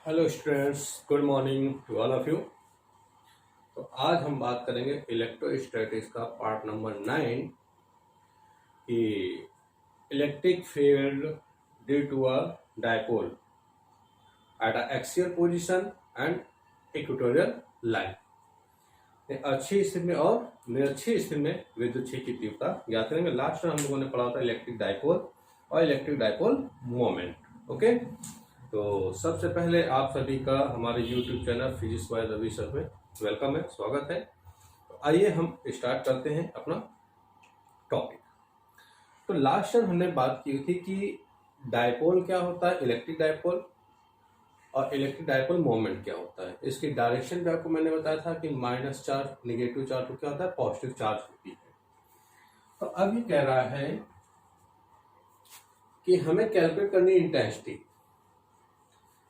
Hello students, good morning to all of you. तो आज हम बात करेंगे इलेक्ट्रोस्टैटिक्स का पार्ट नंबर 9 कि electric field due to a dipole at a axial position and equatorial line. अच्छी स्थिति में और निरक्षीय स्थिति में विद्युत क्षेत्र की तीव्रता ज्ञात करेंगे। लास्ट में हम लोगों ने पढ़ा था इलेक्ट्रिक डायपोल और इलेक्ट्रिक डायपोल मोमेंट। ओके, तो सबसे पहले आप सभी का हमारे YouTube channel physics by Ravi sir में वेलकम है, स्वागत है। तो आइए हम स्टार्ट करते हैं अपना टॉपिक। तो लास्ट टाइम हमने बात की थी कि डायपोल क्या होता है, इलेक्ट्रिक डायपोल, और इलेक्ट्रिक डायपोल मोमेंट क्या होता है। इसकी डायरेक्शन भी आपको मैंने बताया था कि माइनस चार्ज, निगेटिव चार्ज क्या होता है, पॉजिटिव चार्ज होती है। तो अब ये कह रहा है कि हमें कैलकुलेट करनी इंटेंसिटी।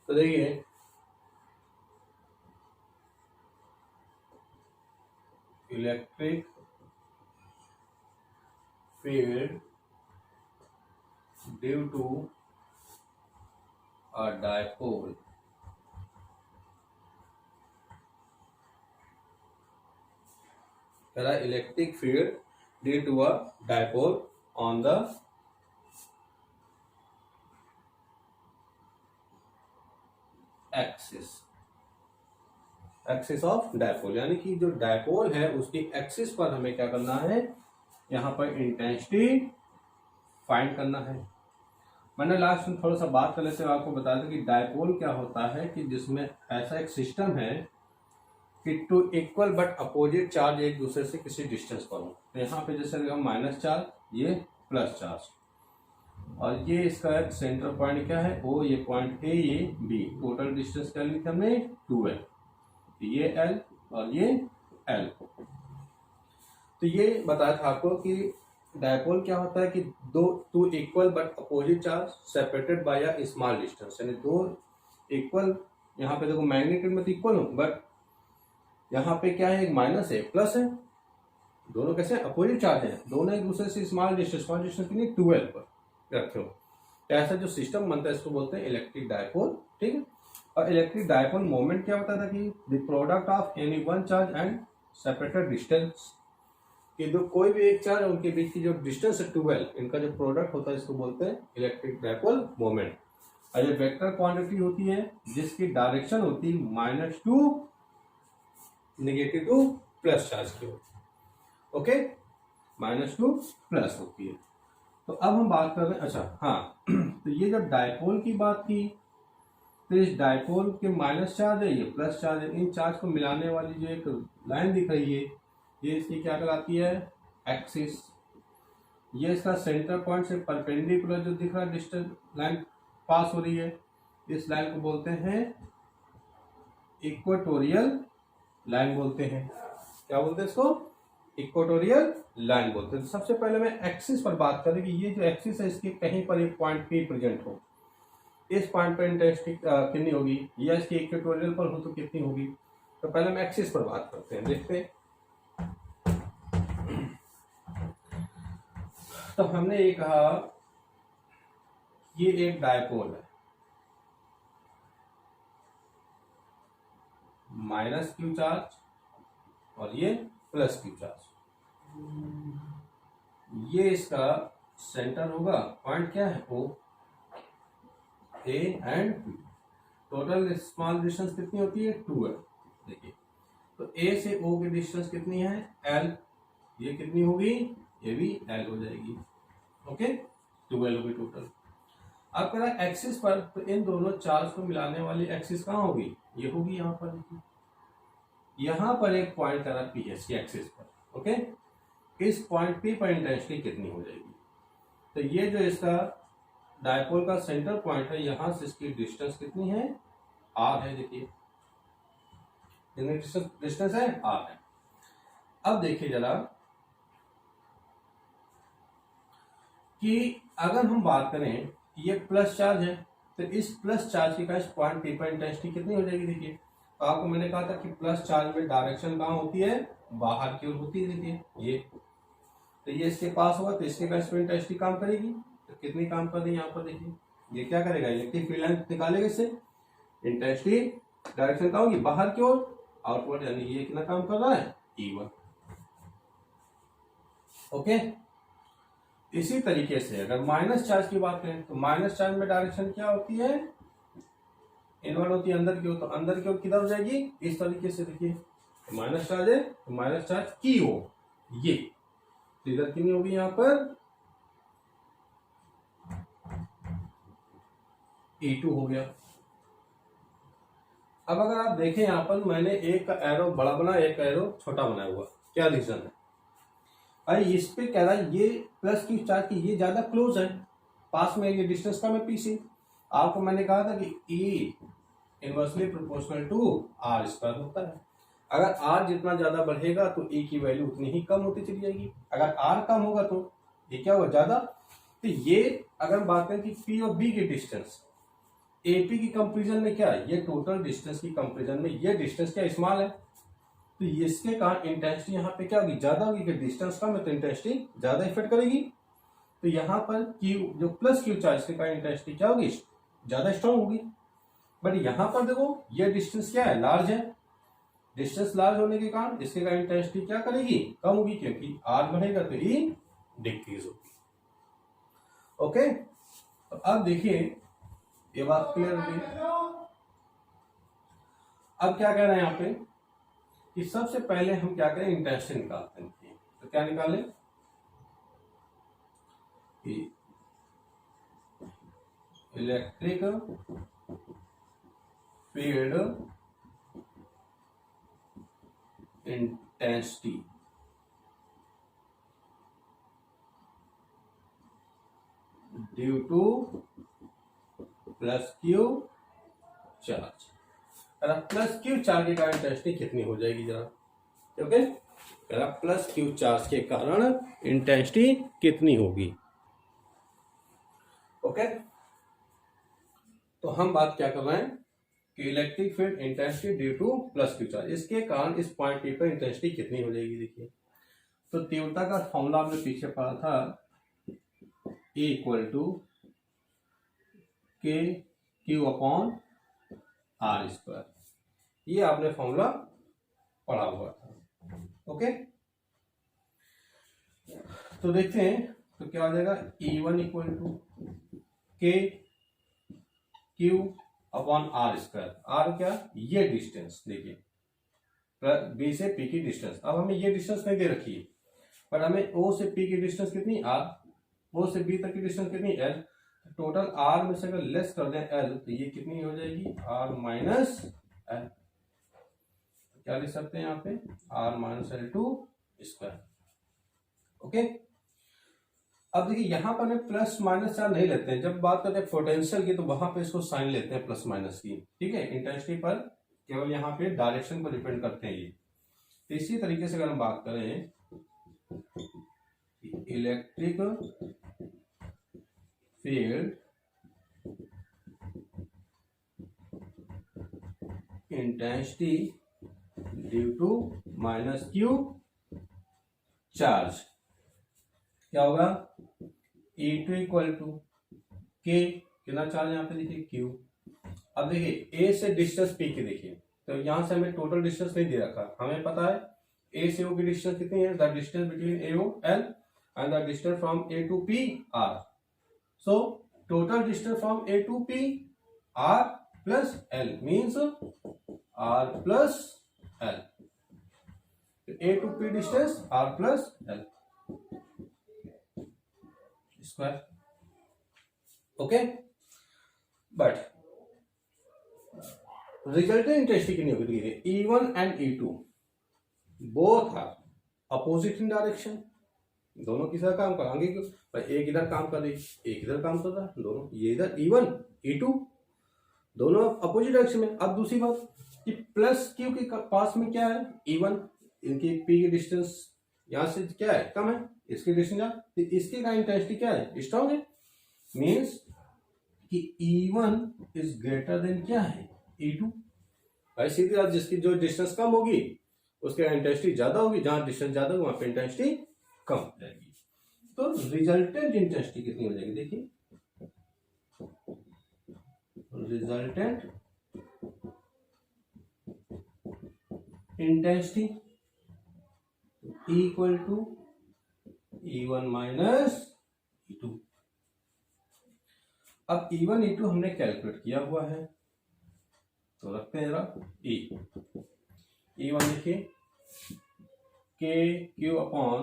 तो देखिए, electric field due to a dipole electric field due to a dipole on the axis of dipole, यानी कि जो डायपोल है उसकी एक्सिस पर हमें क्या करना है, यहाँ पर इंटेंसिटी फाइंड करना है। मैंने लास्ट में थोड़ा सा बात कर लेते हुए आपको बताया था कि डायपोल क्या होता है कि जिसमें ऐसा एक सिस्टम है कि two equal but opposite charge एक दूसरे से किसी डिस्टेंस पर हो। तो यहाँ पे जैसे माइनस चार्ज, ये प्लस चार्ज, और ये इसका एक सेंटर पॉइंट क्या है, ओ, ये पॉइंट ए, ये बी। टोटल डिस्टेंस क्या ली थी हमने, 2l। ये L और ये L। तो ये बताया था आपको कि डायपोल क्या होता है कि two equal but opposite charge separated by a small distance, यानी दो इक्वल, यहाँ पे देखो मैग्नीट्यूड में तो इक्वल हो, बट यहाँ पे क्या है, एक माइनस है, प्लस है, दोनों कैसे अपोजिट चार्ज है, दोनों एक दूसरे से स्मॉल डिस्टेंस कितनी, 2l पर रखे हो। ऐसा जो सिस्टम बनता है इसको बोलते हैं इलेक्ट्रिक डायपोल। ठीक है, और इलेक्ट्रिक डायपोल मोमेंट क्या होता था कि the product of any one charge and separated distance, कि जो कोई भी एक चार्ज उनके बीच की जो डिस्टेंस है 2l, इनका जो प्रोडक्ट होता है इसको बोलते हैं इलेक्ट्रिक डायपोल मोमेंट। और ये वेक्टर क्वांटिटी होती है जिसकी डायरेक्शन होती है -2 -2 प्लस चार्ज की होती है। ओके, -2 प्लस होती है। तो अब हम बात कर रहे हैं, अच्छा हाँ तो ये जब डायपोल की बात की तो इस डायपोल के माइनस चार्ज है, ये प्लस चार्ज है, इन चार्ज को मिलाने वाली जो एक लाइन दिख रही है ये इसकी क्या कहलाती है, एक्सिस। ये इसका सेंटर पॉइंट से परपेंडिकुलर जो दिख रहा है डिस्टेंस लाइन पास हो रही है, इस लाइन को बोलते हैं इक्वेटोरियल लाइन बोलते हैं। क्या बोलते हैं इसको, इक्वेटोरियल लाइन बोलते हैं। तो सबसे पहले मैं एक्सिस पर बात करें कि ये जो एक्सिस है इसके कहीं पर एक पॉइंट पी प्रेजेंट हो, इस पॉइंट पर इंटेंसिटी कितनी होगी, या इसके इक्वेटोरियल पर हो तो कितनी होगी। तो पहले हम एक्सिस पर बात करते हैं, देखते हैं। तो हमने ये कहा ये एक डायपोल है, माइनस क्यू चार्ज और ये प्लस क्यू चार्ज, ये इसका सेंटर होगा, पॉइंट क्या है, O, A and B. Total small distance कितनी होती है, 2l। देखिए, तो ए से ओ की डिस्टेंस कितनी है, l, ये कितनी होगी, ये भी l हो जाएगी। ओके, 2l होगी टोटल। अब कह रहा है एक्सिस पर, तो इन दोनों चार्ज को मिलाने वाली एक्सिस कहाँ होगी, ये होगी यहाँ पर। देखिए, यहाँ पर एक पॉइंट कह रहा है पी की एक्सिस पर। ओके, इस पॉइंट पी पर इंटेंसिटी कितनी हो जाएगी। तो ये जो इसका डायपोल का सेंटर पॉइंट है, यहां से इसकी डिस्टेंस कितनी है, r है। देखिए डिस्टेंस है r है। अब देखिए जरा कि अगर हम बात करें ये प्लस चार्ज है, तो इस प्लस चार्ज की का इस पॉइंट पी पर इंटेंसिटी कितनी हो जाएगी। देखिए, तो आपको मैंने कहा था कि प्लस चार्ज में डायरेक्शन कहाँ होती है, बाहर की ओर होती है। देखिए ये, तो ये इसके पास होगा तो इसके का इस पर इंटेंसिटी काम करेगी, तो कितनी काम कर रही है यहाँ पर। देखिए ये क्या करेगा, इलेक्ट्रिक फील्ड लाइन निकालेगा इससे, इंटेंसिटी डायरेक्शन क्या होगी, बाहर की ओर, आउटवर्ड, यानी ये कितना काम कर रहा है, E1। ओके, इसी तरीके से अगर माइनस चार्ज की बात करें तो माइनस चार्ज में डायरेक्शन क्या होती है, इनवर्ड होती है अंदर की ओर, तो अंदर की ओर किधर हो जाएगी, इस तरीके से। देखिए माइनस चार्ज है तो माइनस चार्ज की ओर, ये तो इधर कितनी होगी यहां पर, E2 हो गया। अब अगर आप देखें यहां पर मैंने एक का एरो बड़ा बनाया, एक का एरो छोटा बनाया हुआ, क्या रीजन है, अरे इस पे कह रहा है ये प्लस की चार्ज की ये ज्यादा क्लोज है, पास में, ये डिस्टेंस कम है पी से। आपको मैंने कहा था कि E inversely proportional to R square होता है। अगर R जितना ज्यादा बढ़ेगा तो E की वैल्यू उतनी ही कम होती चली जाएगी, अगर R कम होगा तो ये क्या होगा, ज्यादा। तो ये अगर बात करें कि P और B की डिस्टेंस AP की कंपेरिजन में क्या है, ये टोटल डिस्टेंस की कंपेरिजन में ये डिस्टेंस क्या स्मॉल है, तो इसके कारण इंटेंसिटी यहाँ पे क्या होगी, ज्यादा होगी, कि डिस्टेंस कम है तो इंटेंसिटी ज्यादा इफेक्ट करेगी। तो यहाँ पर Q जो प्लस Q चार्ज के कारण इंटेंसिटी क्या होगी, ज्यादा स्ट्रॉन्ग होगी। बट यहाँ पर देखो ये डिस्टेंस क्या है, लार्ज है, डिस्टेंस लार्ज होने के कारण इसके कारण इंटेंसिटी क्या करेगी, कम होगी, क्योंकि R बढ़ेगा तो E डिक्रीज होगी। ओके, तो अब देखिए ये बात क्लियर होगी। अब क्या कह रहे हैं यहाँ पे कि सबसे पहले हम क्या करें, इंटेंसिटी निकालते हैं। तो क्या निकालें कि electric field intensity due two plus Q charge, plus Q charge के कारण इंटेंसिटी कितनी हो जाएगी जरा, ओके, प्लस Q चार्ज के कारण इंटेंसिटी कितनी होगी। ओके, तो हम बात क्या कर रहे हैं कि electric field intensity due two plus Q charge, इसके कारण इस पॉइंट P पर इंटेंसिटी कितनी हो जाएगी। देखिए तो तीव्रता का फॉर्मूला हमने पीछे पढ़ा था, E इक्वल टू के Q अपॉन R स्क्वायर, ये आपने फॉर्मूला पढ़ा हुआ था। ओके, तो देखते हैं तो क्या हो जाएगा, E1 इक्वल टू के Q upon R square, R क्या, ये डिस्टेंस देखिए B से P की डिस्टेंस, अब हमें ये डिस्टेंस नहीं दे रखी है, पर हमें O से P की डिस्टेंस कितनी R, O से B तक की डिस्टेंस कितनी L, टोटल R में से अगर लेस कर दें L तो ये कितनी हो जाएगी, R माइनस L, क्या लिख सकते हैं यहाँ पे, R minus L2 square. Okay, अब देखिए यहां पर हम प्लस माइनस चार्ज नहीं लेते हैं, जब बात करते हैं पोटेंशियल की तो वहां पे इसको साइन लेते हैं प्लस माइनस की, ठीक है, इंटेंसिटी पर केवल यहाँ पे डायरेक्शन पर डिपेंड करते हैं ये। तो इसी तरीके से अगर हम बात करें electric field intensity due to minus Q charge, क्या होगा, E2 इक्वल टू के, कितना चार्ज यहाँ पे देखिए Q। अब देखिए A से डिस्टेंस P की देखिए, तो यहां से हमें टोटल डिस्टेंस नहीं दे रखा, हमें पता है A से O की डिस्टेंस कितनी है, the distance between AO L and the distance from A to P R, so total distance from A to P R plus L means R plus L, A to P distance R plus L square. Okay, but resultant intensity कितनी होगी, देखिए E1 and E2 both are opposite in direction, दोनों किस काम करेंगे, क्यों, एक इधर काम कर रही, एक इधर काम कर रहा है, दोनों ये इधर E1 E2 दोनों अपोजिट डायरेक्शन में। अब दूसरी बात कि प्लस Q के पास में क्या है, E1, इनकी P की डिस्टेंस यहां से क्या है, कम है, इसकी डिस्टेंस क्या, तो इसकी का इंटेंसिटी क्या है, स्ट्रॉन्ग है, मीन्स कि E1 इज ग्रेटर देन क्या है, E2। भाई सीधी बात, जिसकी जो डिस्टेंस कम होगी उसके इंटेंसिटी ज्यादा होगी, जहां डिस्टेंस ज्यादा होगी वहां पे इंटेंसिटी कम हो जाएगी। तो रिजल्टेंट इंटेंसिटी कितनी हो जाएगी, देखिए resultant intensity equal to E1 minus E2। अब E1 E2 हमने कैलकुलेट किया हुआ है, तो रखते हैं जरा E1 लिखिए K Q upon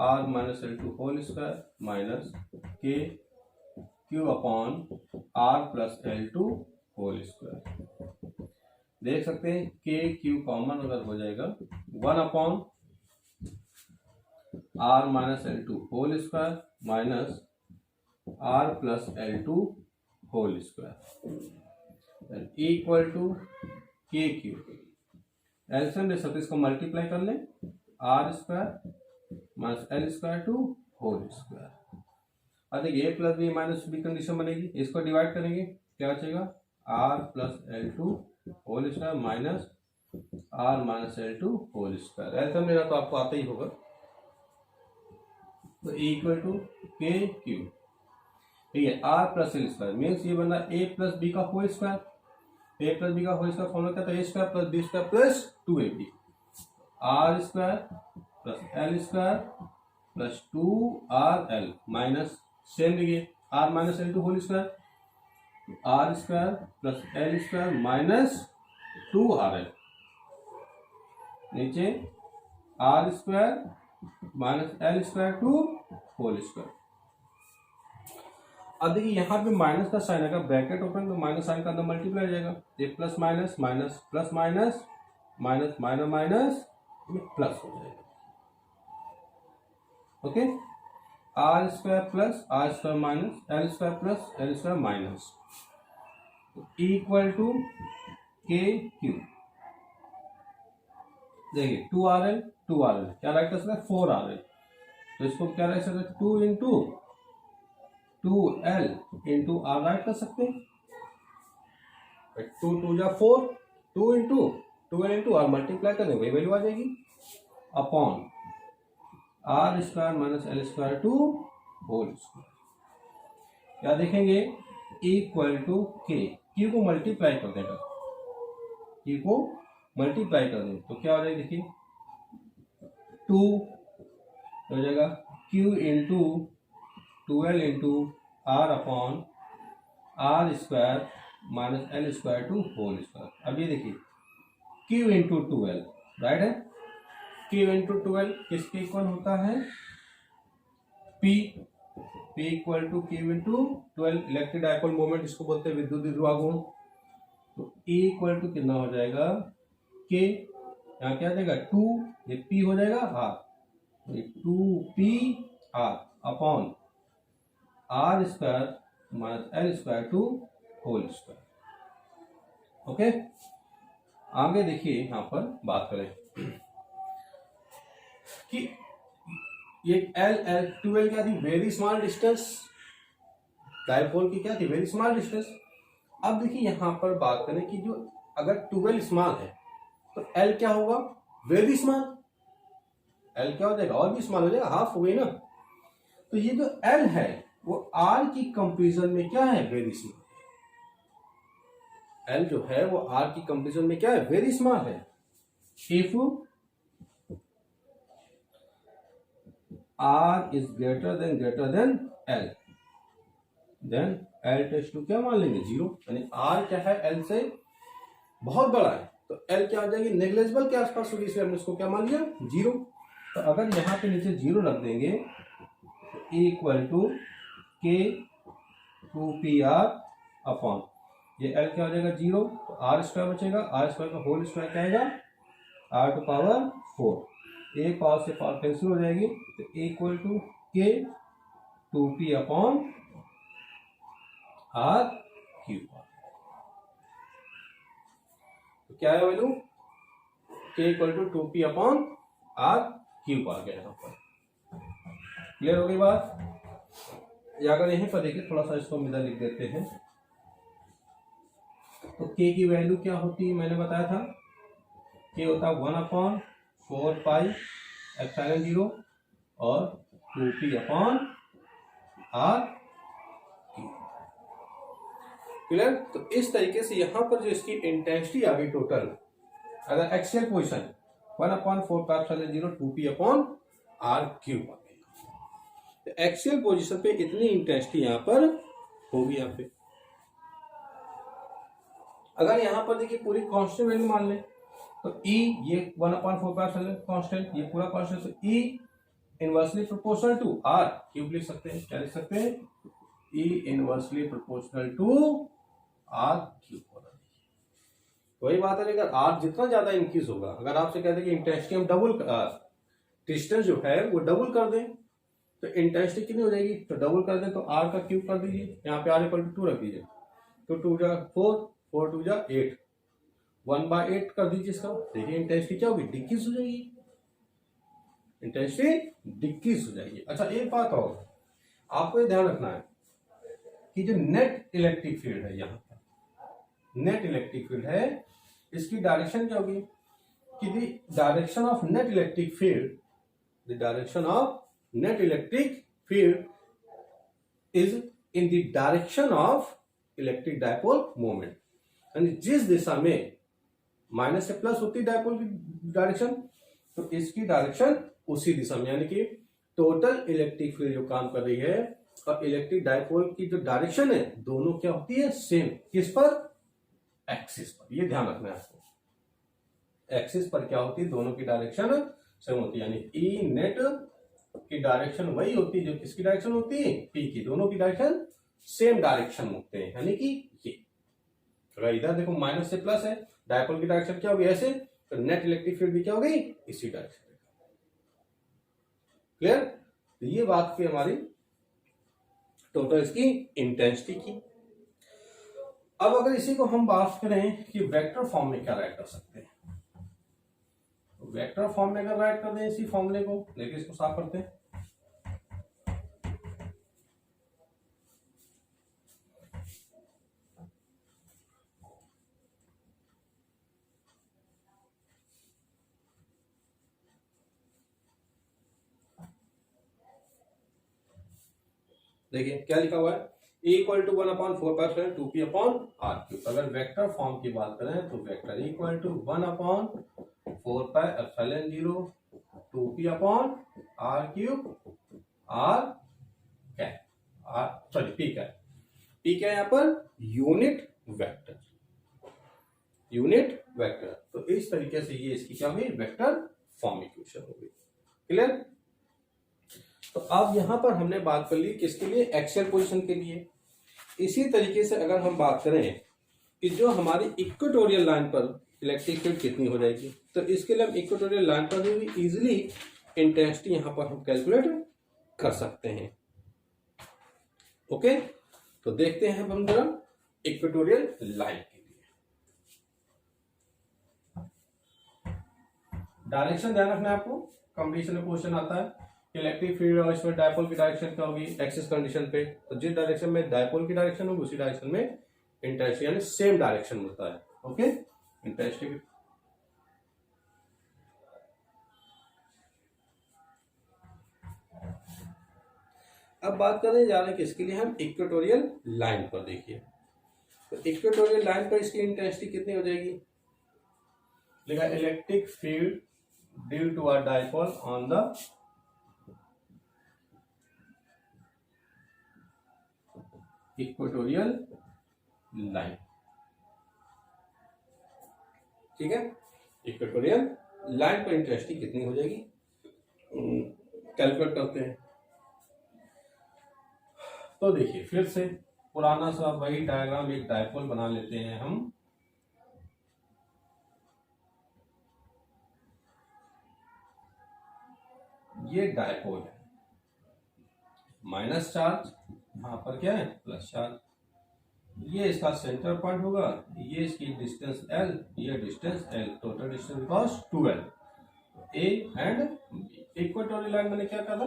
R minus L2 whole square minus K Q upon R plus L2 whole square. देख सकते हैं के क्यू कॉमन अगर हो जाएगा 1 upon R minus L2 whole square minus R plus L2 whole square equal to K Q. LCM ले सकते इसको मल्टीप्लाई कर लें, R square minus L square to whole square. अब देखिए A plus B minus B condition बनेगी, इसको divide करेंगे क्या बचेगा R plus L2 whole square minus R minus L2 whole square. LCM लेना तो आपको आता ही होगा, तो इक्वल टू के क्यू, ठीक है, R plus L square means ये बना ए प्लस बी का whole square. A plus B का होल स्क्वायर फॉर्मूला क्या था, A square plus B square plus 2ab, R square plus L square plus 2rl minus same लिखिए R minus L2 whole square, R square plus L square minus 2rl, नीचे R square minus L square to whole square. अब देखिए यहाँ पे minus का sign आएगा, bracket open तो minus sign का अंदर मल्टीप्लाई हो जाएगा, ये plus minus minus plus minus minus minus minus plus हो जाएगा। Okay, R square plus R square minus L square plus L square minus equal to K Q. देखिए 2rl क्या राइट कर सकते हैं 4rl, तो इसको क्या राइट कर सकते हैं 2 into 2l into are right कर सकते हैं, 2 2 जा 4, 2 into 2l into are multiply करें वही वैल्यू आ जाएगी upon R square minus L square to whole square. क्या देखेंगे इक्वल टू के क्यू को मल्टीप्लाई कर देगा, क्यू को मल्टीप्लाई कर दें तो क्या हो जाएगा देखिए 2 हो जाएगा Q into 2l into R upon R square minus L square to whole square. अब ये देखिए क्यू इंटू 2l राइट है, क्यू इंटू 2l किसके इक्वल होता है P equal to Q into 12 electric dipole moment इसको बोलते हैं विद्युत द्विध्रुवागुण। तो E इक्वल टू कितना हो जाएगा K, यहाँ क्या आ जाएगा 2, ये P हो जाएगा R, 2PR upon R square minus L square to whole square. Okay, आगे देखिए यहाँ पर बात करें कि ये L2L क्या थी वेरी स्मॉल डिस्टेंस, डाइपोल की क्या थी वेरी स्मॉल डिस्टेंस। अब देखिए यहाँ पर बात करें कि जो अगर 2L स्मॉल है तो L क्या होगा वेरी स्मॉल, L क्या हो जाएगा और भी स्मॉल हो जाएगा, हाफ हो गई ना। तो ये जो L है वो R की कंपेरिजन में क्या है वेरी स्मॉल, L जो है वो R की कंपेरिजन में क्या है वेरी स्मॉल है। If R is greater than L then L tends to क्या मान लेंगे 0, यानी R क्या है L से बहुत बड़ा है तो L क्या आ जाएगी नेग्लिजिबल के आसपास होगी, इसलिए हमने इसको क्या मान लिया 0। तो अगर यहाँ पे नीचे 0 रख देंगे तो इक्वल टू के 2PR अपॉन ये L क्या हो जाएगा 0, तो R स्क्वायर बचेगा, R स्क्वायर का होल स्क्वायर क्या आएगा R टू पावर 4, एक पावर से पावर कैंसिल हो जाएगी, तो इक्वल टू के 2P अपॉन R क्यूब। तो क्या है वैल्यू के equal to 2P upon R cube आ गया यहाँ पर। क्लियर हो गई बात, या अगर यहीं पर देखिए थोड़ा सा इसको हम इधर लिख देते हैं तो के की वैल्यू क्या होती है मैंने बताया था, के होता है 1 अपॉन 4 पाई एप्सिलॉन 0 और 2P अपॉन R क्लियर। तो इस तरीके से यहाँ पर जो इसकी इंटेंसिटी आ गई टोटल अगर एक्सियल पोजिशन 1/4πε0 2p/r³ तो एक्सियल पोजीशन पे इतनी इंटेंसिटी यहां पर होगी। यहाँ पे अगर यहां पर देखिए पूरी कांस्टेंट वैल्यू मान लें तो E ये 1/4πε कांस्टेंट, ये पूरा कांस्टेंट, तो E inversely proportional to R cube लिख सकते हैं। क्या लिख सकते हैं? E inversely proportional to R cube. वही बात है, अगर R जितना ज्यादा इंक्रीज होगा, अगर आपसे कहते हैं कि इंटेंसिटी हम डबल, डिस्टेंस जो है वो डबल कर दें तो इंटेंसिटी कितनी हो जाएगी? तो डबल कर दें तो R का क्यूब कर दीजिए, यहाँ पे R=2 रख दीजिए, तो 2 जा 4, 4 2 जा 8, 1/8 कर दीजिए इसका। देखिए इंटेंसिटी क्या होगी? डिक्रीज हो जाएगी, इंटेंसिटी डिक्रीज हो जाएगी। अच्छा एक बात और आपको ये ध्यान रखना है कि जो नेट इलेक्ट्रिक फील्ड है, यहाँ पर नेट इलेक्ट्रिक फील्ड है, इसकी डायरेक्शन क्या होगी कि the direction of net electric field, the direction of net electric field is in the direction of electric dipole moment, यानी जिस दिशा में माइनस से प्लस होती है डायपोल की डायरेक्शन, तो इसकी डायरेक्शन उसी दिशा में, यानी कि टोटल इलेक्ट्रिक फील्ड जो काम कर रही है और इलेक्ट्रिक डायपोल की जो डायरेक्शन है, दोनों क्या होती है? सेम। किस पर? एक्सिस पर। ये ध्यान रखना है आपको, एक्सिस पर क्या होती है? दोनों की डायरेक्शन सेम होती है, यानी ई नेट की डायरेक्शन वही होती है जो किसकी डायरेक्शन होती है? पी की। दोनों की डायरेक्शन सेम डायरेक्शन होते हैं, यानी कि ये अगर इधर देखो माइनस से प्लस है, डायपोल की डायरेक्शन क्या होगी? ऐसे, तो नेट इलेक्ट्रिक फील्ड भी क्या होगी? इसी डायरेक्शन। क्लियर? तो ये बात थी हमारी टोटल इसकी इंटेंसिटी की। अब अगर इसी को हम बात करें कि वेक्टर फॉर्म में क्या राइट कर सकते हैं, वेक्टर फॉर्म में अगर राइट कर दें इसी फॉर्मूले को, देखिए इसको साफ करते हैं। देखिए क्या लिखा हुआ है? E=1/4πε 2p/r³। अगर वेक्टर फॉर्म की बात करें तो वेक्टर E=1/4πε0 2p/r³, p क्या है यहाँ पर? Unit vector, unit vector. तो इस तरीके से ये इसकी क्या हुई? वेक्टर फॉर्म इक्वेशन हो गई। क्लियर? तो अब यहां पर हमने बात कर ली किसके लिए? एक्सियल पोजीशन के लिए। इसी तरीके से अगर हम बात करें कि जो हमारी इक्वेटोरियल लाइन पर इलेक्ट्रिक फील्ड कितनी हो जाएगी, तो इसके लिए हम इक्वेटोरियल लाइन पर भी इजीली इंटेंसिटी यहां पर हम कैलकुलेट कर सकते हैं। ओके, तो देखते हैं हम जरा इक्वेटोरियल लाइन के लिए। डायरेक्शन ध्यान रखना है आपको, कंपटीशन में क्वेश्चन आता है इलेक्ट्रिक फील्ड और इसमें डायपोल की डायरेक्शन क्या होगी एक्सिस कंडीशन पे, तो जिस डायरेक्शन में डायपोल की डायरेक्शन होगी उसी डायरेक्शन में इंटेंसिटी, यानी सेम डायरेक्शन होता है। Okay, intensity. अब बात करने जा रहे हैं किसके लिए? हम इक्वेटोरियल लाइन पर। देखिए तो इक्वेटोरियल लाइन पर इसकी इंटेंसिटी कितनी हो जाएगी? लिखा electric field due to a dipole on the equatorial line. ठीक है, इक्वेटोरियल लाइन पर इंटेंसिटी कितनी हो जाएगी कैलकुलेट करते हैं। तो देखिए फिर से पुराना सा वही डायग्राम, एक डायपोल बना लेते हैं हम। ये डायपोल है, माइनस चार्ज, यहां पर क्या है? Plus charge. ये इसका सेंटर पॉइंट होगा, ये इसकी डिस्टेंस L, ये distance L, total distance because 2L। A and B। Equatorial line मैंने क्या कहा?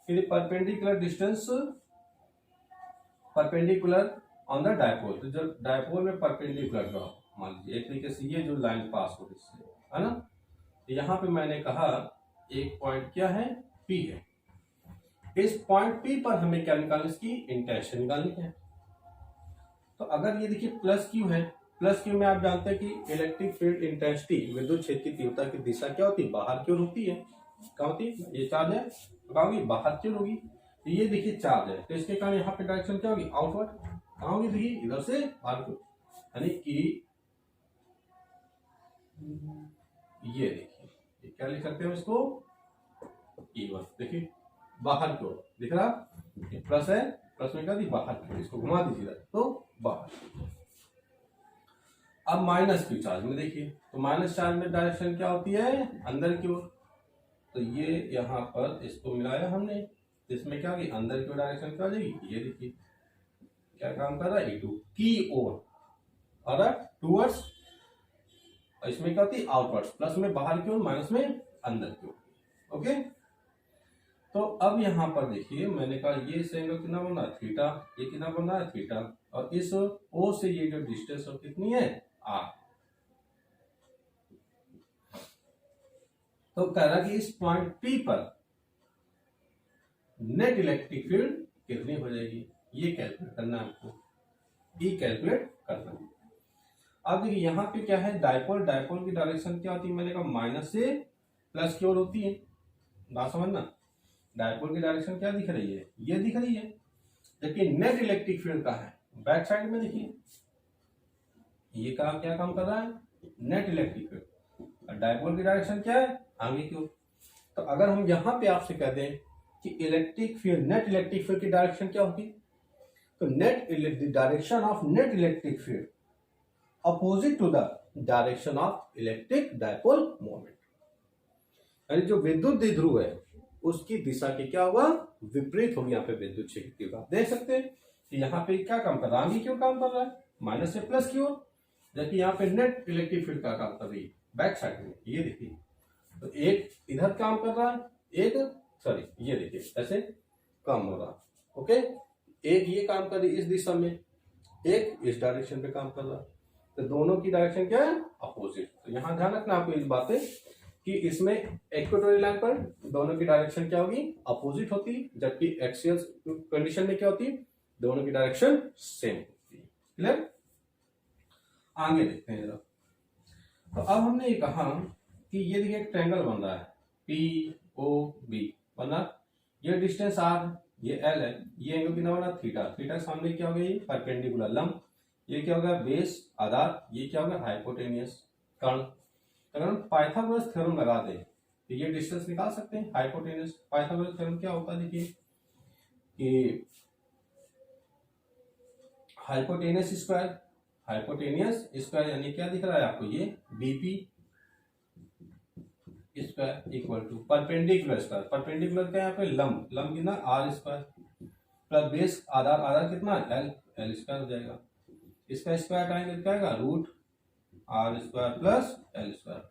Perpendicular distance perpendicular on the dipole, तो जब डायपोल में परपेंडिकुलर ड्रॉ, मान लीजिए एक तरीके से ये जो लाइन पास हो इससे, है ना, तो यहां पे मैंने कहा एक पॉइंट क्या है? P है। इस पॉइंट P पर हमें क्या निकालना? इसकी इंटेंसिटी निकालनी है। तो अगर ये देखिए प्लस Q है प्लस क्यू में आप जानते हैं कि इलेक्ट्रिक फील्ड इंटेंसिटी विद्युत क्षेत्र की तीव्रता की दिशा क्या होती है, बाहर की ओर होती है। क्या होती है, ये चार्ज है तो क्या होगी, बाहर की ओर होगी। तो ये देखिए चार्ज है, तो इसके कारण यहाँ पे डायरेक्शन क्या होगी, आउटवर्ड। कहाँ होगी, देखिए इधर से बाहर की ओर, यानी कि ये देखिए, ये क्या लिख सकते हैं इसको, E1। देखिए बाहर की ओर दिख रहा, प्लस है, प्लस में क्या दी, बाहर की ओर, इसको घुमा दीजिए तो बाहर। अब माइनस क्यू चार्ज में देखिए, तो माइनस चार्ज में डायरेक्शन क्या होती है, अंदर की ओर। तो ये यहाँ पर इसको मिलाया हमने, इसमें क्या होगी, अंदर की ओर डायरेक्शन क्या हो जाएगी, ये देखिए क्या काम कर रहा है, E2 की ओर और टूवर्ड्स, इसमें क्या होती है, आउटवर्ड्स, प्लस में बाहर की ओर, माइनस में अंदर की ओर। ओके, तो अब यहाँ पर देखिए मैंने कहा ये इस एंगल कितना बन रहा है, थीटा, ये कितना बन रहा है, थीटा, और इस O से ये जो डिस्टेंस है कितनी है, R। तो कह रहा कि इस पॉइंट P पर नेट इलेक्ट्रिक फील्ड कितनी हो जाएगी, ये कैलकुलेट करना है आपको, ये कैलकुलेट करना है। अब देखिए यहाँ पे क्या है, डायपोल, डायपोल की डायरेक्शन क्या होती है, मैंने कहा माइनस से प्लस की ओर होती है। बात समझना, डायपोल की डायरेक्शन क्या दिख रही है, ये दिख रही है, लेकिन नेट इलेक्ट्रिक फील्ड का है बैक साइड में, देखिए ये क्या काम कर रहा है, नेट इलेक्ट्रिक फील्ड, और डायपोल की डायरेक्शन क्या है, आगे की ओर। तो अगर हम यहाँ पे आपसे कह दें कि electric field, net electric field की डायरेक्शन क्या होगी, तो net direction of net electric field opposite to the direction of electric dipole moment, यानी जो विद्युत द्विध्रुव है उसकी दिशा की क्या होगा, विपरीत होगी। यहाँ पे विद्युत क्षेत्र का देख सकते हैं कि यहाँ पे क्या काम कर रहा है, आगे क्यों काम कर रहा है, माइनस से प्लस की ओर, जबकि यहाँ पे नेट इलेक्ट्रिक फील्ड का काम कर रही है बैक साइड में, ये देखिए, तो एक इधर काम कर रहा है, एक सॉरी ये देखिए ऐसे काम हो रहा है। ओके, एक ये काम कर रही है इस दिशा में, एक इस डायरेक्शन पे काम कर रहा है, तो दोनों की डायरेक्शन क्या है, अपोजिट। तो यहाँ ध्यान रखना आपको इस बात पे कि इसमें इक्वेटोरियल लाइन पर दोनों की डायरेक्शन क्या होगी, अपोजिट होती, जबकि एक्सियल कंडीशन में क्या होती, दोनों की डायरेक्शन सेम होती है। क्लियर, आगे देखते हैं जरा। तो अब हमने ये कहा कि ये देखिए एक ट्रायंगल बन रहा है POB बना, ये डिस्टेंस R, ये L है, ये एंगल कितना बना, थीटा, थीटा सामने क्या हो गया, परपेंडिकुलर लंब, ये क्या होगा, बेस आधार, ये क्या होगा, हाइपोटेनियस कर्ण। अगर हम पाइथागोरस थ्योरम लगा दें तो ये डिस्टेंस निकाल सकते हैं, हाइपोटेनियस। पाइथागोरस थ्योरम क्या होता है, देखिए कि हाइपोटेनियस स्क्वायर, हाइपोटेनियस स्क्वायर यानी क्या दिख रहा है आपको, ये BP square equal to perpendicular square, perpendicular क्या है यहाँ पे, लंब, लंब कितना R स्क्वायर, प्लस बेस आधार, आधार कितना L स्क्वायर हो जाएगा, इसका स्क्वायर टाइम क्या आएगा, root R square plus L square,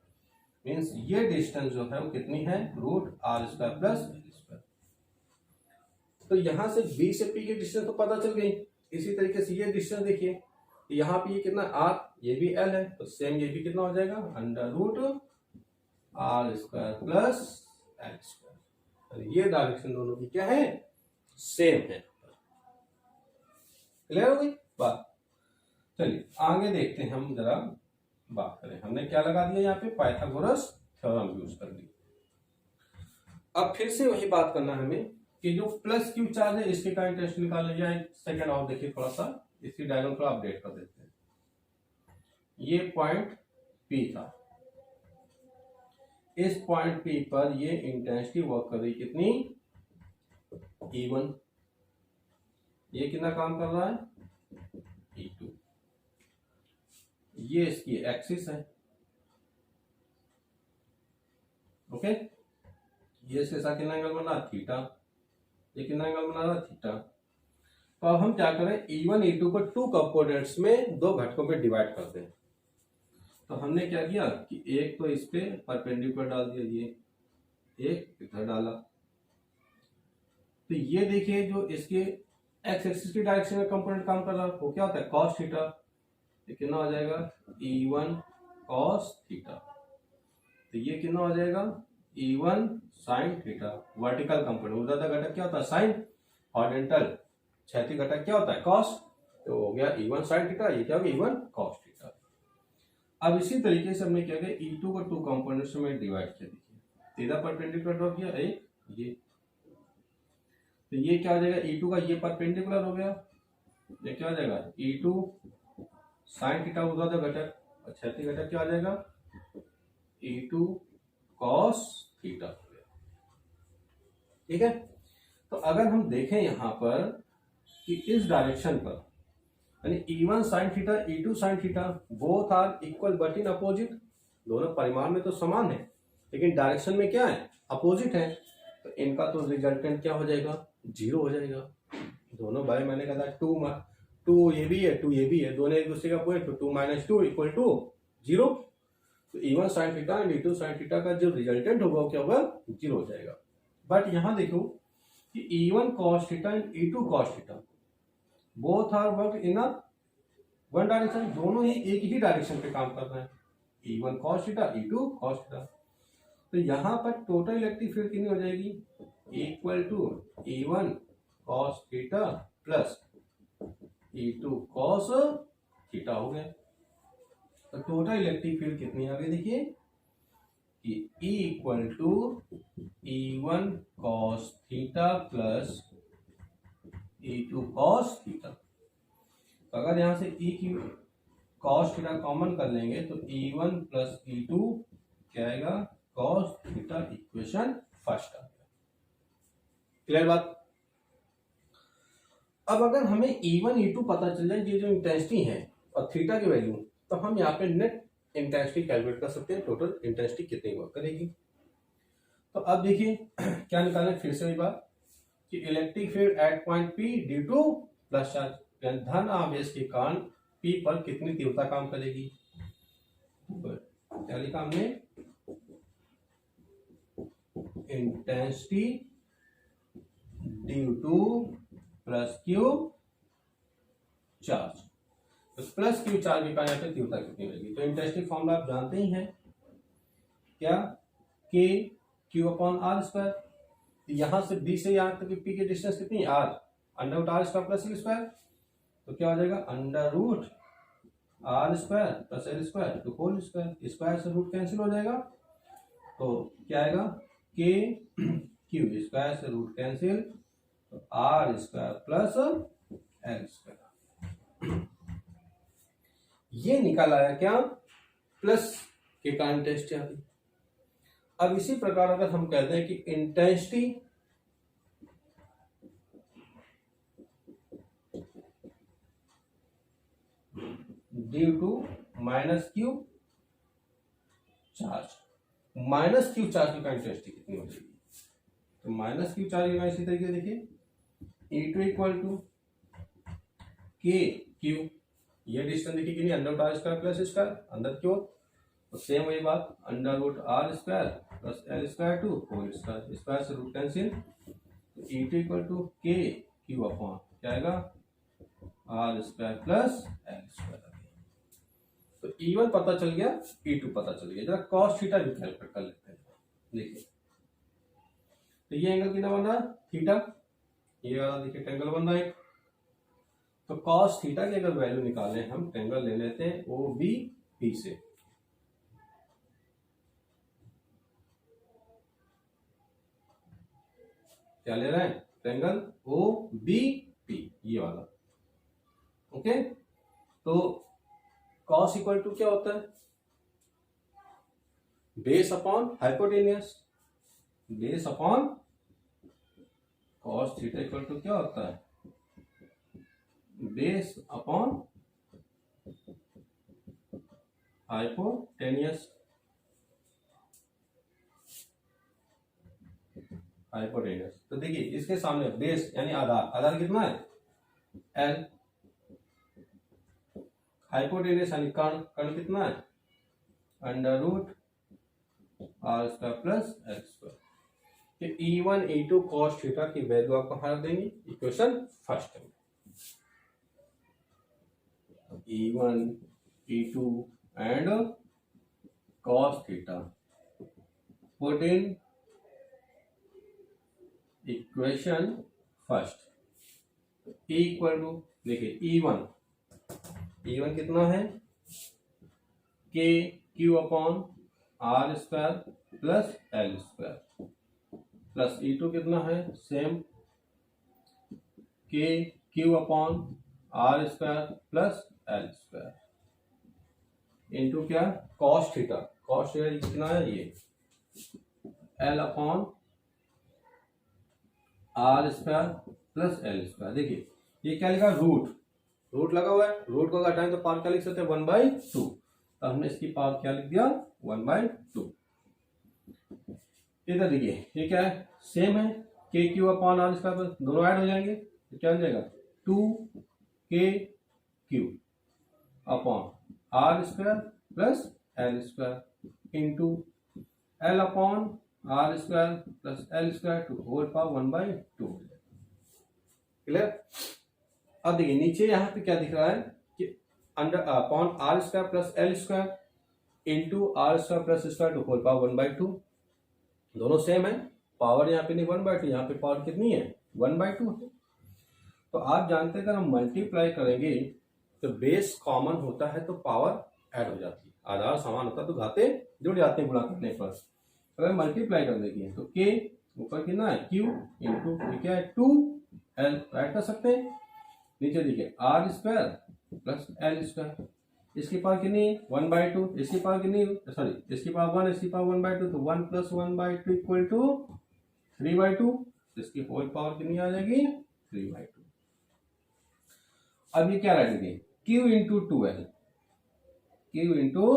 means ये डिस्टेंस जो है वो कितनी है, root R square plus L square. तो यहां से B से P की डिस्टेंस तो पता चल गई। इसी तरीके से ये डिस्टेंस देखिए, यहाँ पे ये कितना R, ये भी L है, तो सेम ये भी कितना हो जाएगा, under root R square plus L square. ये डायरेक्शन दोनों की क्या है, सेम है। क्लियर हो गई बात। चलिए आगे देखते हैं, हम जरा बात करें, हमने क्या लगा दिया यहाँ पे, पाइथागोरस थ्योरम यूज कर ली। अब फिर से वही बात करना है हमें कि जो प्लस क्यू चार्ज है इसके का इंटरेस्ट निकाल लिया है। सेकंड और देखिए थोड़ा सा इसकी डायग्राम थोड़ा अपडेट कर देते हैं। ये पॉइंट P था, इस पॉइंट P पर ये इंटेंसिटी वर्क कर रही कितनी, E1, ये कितना काम कर रहा है, E2, ये इसकी एक्सिस है। ओके, ये इसके साथ कितना एंगल बना, थीटा, ये कितना एंगल बना रहा, थीटा। तो अब हम क्या करें, E1 E2 को टू कंपोनेंट्स में, दो घटकों में डिवाइड कर दें। तो हमने क्या किया कि एक तो इस पे परपेंडिकुलर डाल दिया, ये एक इधर डाला। तो ये देखिए जो इसके एक्स एक्सिस की डायरेक्शन में कंपोनेंट काम कर रहा है वो क्या होता है, कॉस थीटा। ये कितना हो जाएगा, E1 कॉस थीटा। तो ये कितना हो जाएगा, E1 sine theta. Vertical component, ऊर्ध्वाधर घटक क्या होता है, साइन, हॉरिजॉन्टल क्षैतिज घटक क्या होता है, कॉस। तो हो गया E1 साइन थीटा, ये क्या हो गया, E1 कॉस थीटा। अब इसी तरीके से हमने क्या किया, E2 को 2 कंपोनेंट्स में डिवाइड किया। देखिए सीधा परपेंडिकुलर ड्रॉ किया, ये तो ये क्या हो जाएगा, E2 का ये परपेंडिकुलर हो गया, ये क्या हो जाएगा E2 साइन थीटा होगा तो घटक, अच्छा घटक क्या आ जाएगा E2 कॉस थीटा हो गया। ठीक है, तो अगर हम देखें यहां पर कि इस डायरेक्शन पर यानी E1 sine theta E2 sine theta both are equal but in opposite, दोनों परिमाण में तो समान है लेकिन डायरेक्शन में क्या है, अपोजिट है, तो इनका तो रिजल्टेंट क्या हो जाएगा, 0 हो जाएगा। दोनों भाई मैंने कहा था 2 ये भी है 2 ये भी है, दोनों एक दूसरे का पॉइंट, तो 2 - 2 इक्वल टू 0। तो E1 sine theta and E2 sine theta का जो रिजल्टेंट होगा वो क्या होगा, 0 हो जाएगा। बट यहां देखो कि E1 cos theta and E2 cos theta both are work in a one direction, दोनों ही एक ही डायरेक्शन पे काम कर रहे हैं, E1 cos theta E2 cos theta. तो यहां पर टोटल इलेक्ट्रिक फील्ड कितनी हो जाएगी, equal to E1 cos theta plus E2 cos theta हो गया। तो टोटल इलेक्ट्रिक फील्ड कितनी आ गई, देखिए कि E equal to E1 cos theta plus E2 cos theta. तो अगर यहां से E की cos थीटा कॉमन कर लेंगे तो E1 प्लस E2 क्या आएगा, cos थीटा, इक्वेशन फर्स्ट आ गया। क्लियर बात। अब अगर हमें E1 E2 पता चल जाए, ये जो इंटेंसिटी है और थीटा की वैल्यू, तो हम यहाँ पे नेट इंटेंसिटी कैलकुलेट कर सकते हैं, टोटल इंटेंसिटी कितनी वर्क करेगी। तो अब देखिए क्या निकालें, फिर से वही बात कि electric field at point P due two plus charge, धन आवेश के कारण P पर कितनी तीव्रता काम करेगी। क्या लिखा हमने, intensity due two plus Q charge, तो प्लस क्यू चार्ज के कारण यहाँ पे तीव्रता कितनी रहेगी। तो इंटेंसिटी फॉर्मूला आप जानते ही हैं, क्या K Q/r²। यहां से B से यहां तक P की डिस्टेंस कितनी, R, √r² प्लस L², तो क्या हो जाएगा √r² प्लस L² तो होल स्क्वायर, स्क्वायर से रूट कैंसिल हो जाएगा, तो क्या आएगा K Q स्क्वायर से रूट कैंसिल, तो R² प्लस L², ये निकल आया क्या, प्लस के का इंटेंसिटी आ गई। अब इसी प्रकार अगर हम कहते हैं कि intensity due to minus Q charge, minus Q charge की इंटेंसिटी कितनी हो जाएगी, तो माइनस क्यू चार्ज की इसी तरीके देखिए E2 equal to K Q, ये डिस्टेंस देखिए कितनी, √r² प्लस स्क्वायर अंदर की ओर, तो सेम वही बात √r² plus L² to whole square, square से रूट कैंसिल, तो E2 equal to K Q upon क्या आएगा R² प्लस L²। तो E1 पता चल गया, E2 पता चल गया। जरा cos थीटा भी कैलकुलेट कर लेते हैं। देखिए तो ये एंगल कितना बन रहा है, थीटा, ये वाला देखिए ट्रायंगल बन रहा है। तो cos थीटा की अगर वैल्यू निकालें, हम ट्रायंगल ले लेते हैं OBP से, क्या ले रहे हैं, ट्रायंगल OBP, ये वाला। ओके, तो cos इक्वल टू क्या होता है, base upon hypotenuse, base upon cos theta equal to क्या होता है, बेस अपॉन हाइपोटेनियस, हाइपोटेनियस। तो देखिए इसके सामने बेस यानी आधार, आधार कितना है L, हाइपोटेनियस यानी कर्ण, कर्ण कितना है √r² प्लस L²। तो E1 E2 cos थीटा की वैल्यू आप कहाँ रख देंगे, इक्वेशन फर्स्ट में, E1 E2 and cos theta put in equation first. E equal to देखिए E1 कितना है K Q upon R square plus L square plus E2 कितना है same K Q upon R square plus L square into क्या cos theta कितना है ये L upon R square plus L square. देखिए ये क्या लिखा रूट लगा हुआ है, रूट को घटाएं तो पावर क्या लिख सकते हैं 1/2। तो हमने इसकी पावर क्या लिख दिया 1/2। इधर देखिए ये क्या है सेम है K Q upon R square दोनों ऐड हो जाएंगे तो क्या हो जाएगा 2k Q upon R square plus L square into L upon R square plus L square to whole power 1/2। Clear. अब देखिए नीचे यहाँ पे क्या दिख रहा है कि under upon R square plus L square into R square plus square to whole power 1/2। दोनों सेम है, पावर यहाँ पे नहीं 1/2, यहाँ पे पावर कितनी है 1/2 है। तो आप जानते हैं अगर हम मल्टीप्लाई करेंगे तो बेस कॉमन होता है तो पावर ऐड हो जाती है, आधार समान होता है तो घाते जुड़ जाते हैं गुणा करने पर। अगर मल्टीप्लाई कर देंगे तो के ऊपर कितना है क्यू इंटू क्या है 2l ऐड कर सकते हैं। नीचे देखिए R square plus L square, इसकी पावर कितनी है 1/2, इसकी पावर कितनी सॉरी इसकी पावर 1, इसकी पावर 1/2 तो 1 + 1/2 इक्वल टू 3/2। इसकी होल पावर कितनी आ जाएगी 3/2। अब ये क्या रखेंगे q into 2l, q into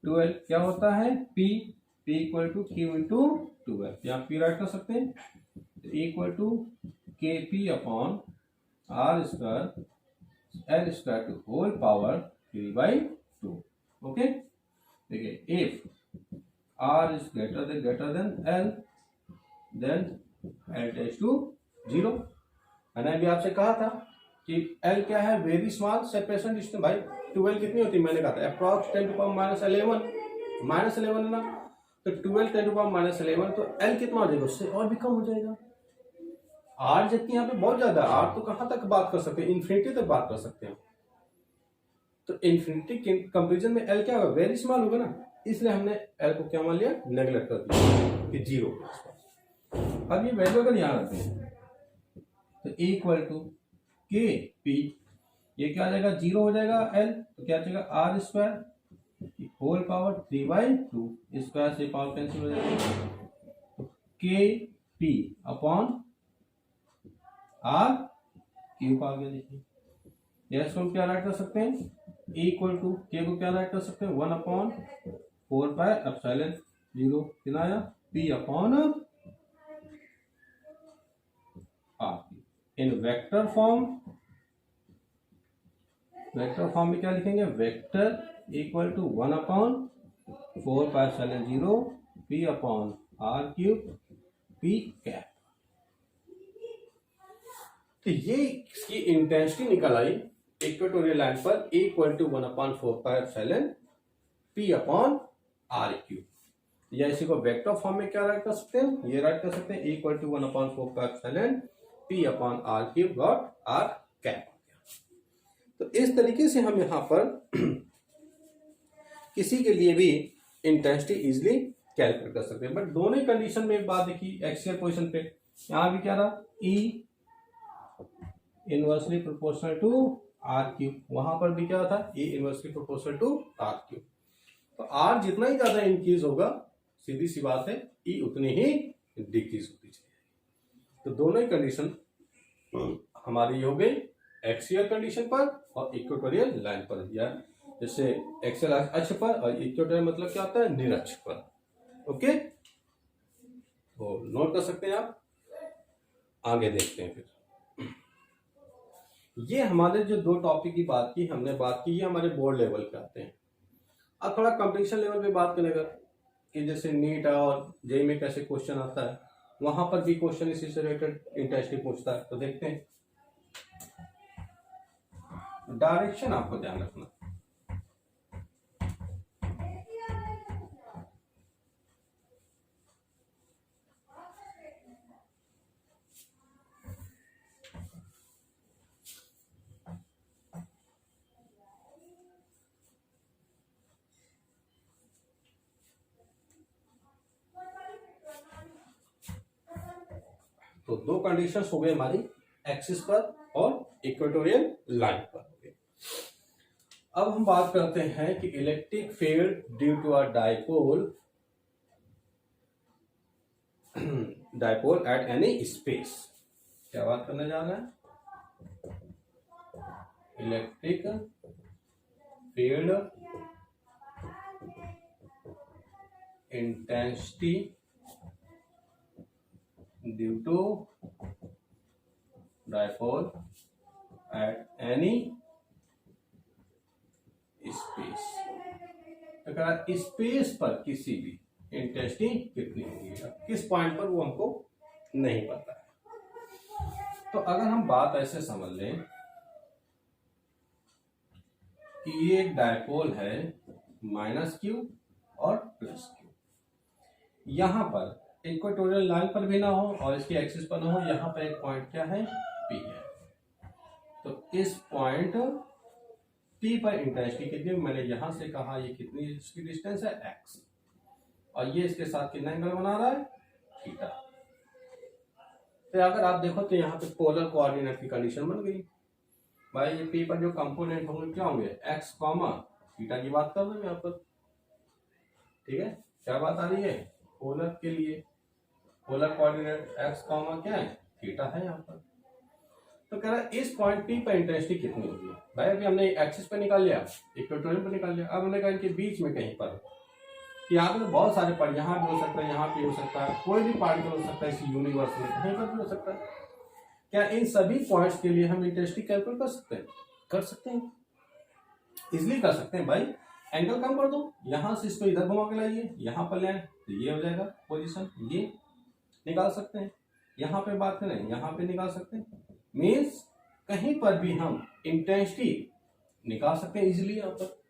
2l क्या होता है p equal to q into 2l, यहाँ p राइट कर सकते हैं equal to kp upon R square L square to whole power 3/2। Okay देखिए if r is greater than l then l tends to 0। मैंने अभी आपसे कहा था कि l क्या है वेरी स्मॉल सेपरेशन डिस्टेंस। भाई 12 कितनी होती है मैंने कहा था अप्रॉक्स 10⁻11 -11 है ना, तो 12 10⁻11 तो l कितना हो जाएगा उससे और भी कम हो जाएगा। r जितनी यहाँ पे बहुत ज्यादा, r तो कहाँ तक बात कर सकते हैं इन्फिनिटी तक बात कर सकते हैं, तो इन्फिनिटी के कंपेरिजन में l क्या होगा वेरी स्मॉल होगा ना, इसलिए हमने l को क्या मान लिया नेगलेक्ट कर दिया कि 0 के आसपास। अब ये वैल्यू अगर यहाँ रखते हैं तो इक्वल टू के पी, ये क्या आ जाएगा 0 हो जाएगा l तो क्या आ जाएगा R square whole power 3/2, square से पावर कैंसिल हो जाएगा K P upon R cube आ गया। देखिए यस को हम क्या राइट कर सकते हैं इक्वल टू के को क्या राइट कर सकते हैं 1/4πε0 कितना आया P upon R. In vector form में क्या लिखेंगे vector equal to 1/4πε0 P upon R cube P cap. तो ये इसकी इंटेंसिटी निकल आई इक्वेटोरियल लाइन पर equal to 1/4πε P upon R cube, या इसी को वेक्टर फॉर्म में क्या राइट कर सकते हैं ये राइट कर सकते हैं equal to 1/4πε P upon R cube dot R cap. तो इस तरीके से हम यहां पर किसी के लिए भी इंटेंसिटी इजिली कैलकुलेट कर सकते हैं। बट दोनों ही कंडीशन में एक बात देखी एक्सियल पोजीशन पे यहां भी क्या रहा E inversely proportional to R cube, वहां पर भी क्या था E inversely proportional to R cube. तो आर जितना ही ज्यादा इंक्रीज होगा सीधी सी बात है ई उतनी ही डिक्रीज होती चाहिए। तो दोनों ही कंडीशन हमारी हो गई एक्सियल कंडीशन पर और इक्वेटोरियल लाइन पर, या जैसे एक्सियल अक्ष पर और इक्वेटोरियल मतलब क्या होता है निरक्ष पर। ओके तो नोट कर सकते हैं आप, आगे देखते हैं। फिर ये हमारे जो दो टॉपिक की बात की हमने बात की ये हमारे बोर्ड लेवल पे आते हैं। अब थोड़ा कंपटीशन लेवल पे बात करेंगे कि जैसे नीट और जेईई में कैसे क्वेश्चन आता है, वहां पर भी क्वेश्चन इसी से रिलेटेड इंटरेस्टिंग पूछता है। तो देखते हैं, डायरेक्शन आपको ध्यान रखना। तो दो कंडीशंस हो गई हमारी, एक्सिस पर और इक्वेटोरियल लाइन पर हो गई। अब हम बात करते हैं कि electric field due to a dipole at any space. क्या बात करने जा रहे हैं? Electric field intensity due to dipole at any space. तो कह रहा स्पेस पर किसी भी इंटेंसिटी कितनी होगी, किस पॉइंट पर वो हमको नहीं पता है। तो अगर हम बात ऐसे समझ लें कि ये एक डायपोल है -q और +q, यहां पर इक्वेटोरियल लाइन पर भी ना हो और इसकी एक्सिस पर ना हो, यहां पर एक पॉइंट क्या है, P है। तो इस पॉइंट P पर इंटेंसिटी कितनी, मैंने यहां से कहा ये कितनी इसकी डिस्टेंस है, x, और ये इसके साथ कितना एंगल बना रहा है, थीटा। तो अगर आप देखो तो यहाँ पे पोलर कोऑर्डिनेट की कंडीशन बन गई भाई। ये P पर जो कंपोनेंट होंगे क्या होंगे, x, थीटा की बात कर रहे हैं यहाँ पर, ठीक है। क्या बात आ रही है, पोलर के लिए पोलर कोऑर्डिनेट x, क्या है, थीटा है यहाँ पर। तो कह रहा है इस पॉइंट P पर इंटेंसिटी कितनी होगी भाई। अभी हमने एक्सिस पर निकाल लिया, इक्वेटोरियल पर निकाल लिया, अब हमने कहा इनके बीच में कहीं पर, यहाँ पे तो बहुत सारे पॉइंट, यहाँ भी हो सकता है, यहाँ भी हो सकता है, कोई भी पार्टिकल हो सकता है इस यूनिवर्स में, कहीं पर भी हो सकता है। क्या इन सभी पॉइंट्स के लिए हम इंटेंसिटी कैलकुलेट कर सकते हैं? कर सकते हैं, इजिली कर सकते हैं भाई। एंगल कम कर दो, यहां से इसको इधर घुमा के लाइए, यहां पर ले आए तो ये हो जाएगा पोजीशन, ये निकाल सकते हैं। यहाँ पे बात करें, यहाँ पे निकाल सकते हैं, मीन्स कहीं पर भी हम इंटेंसिटी निकाल सकते हैं इजिली। यहाँ पर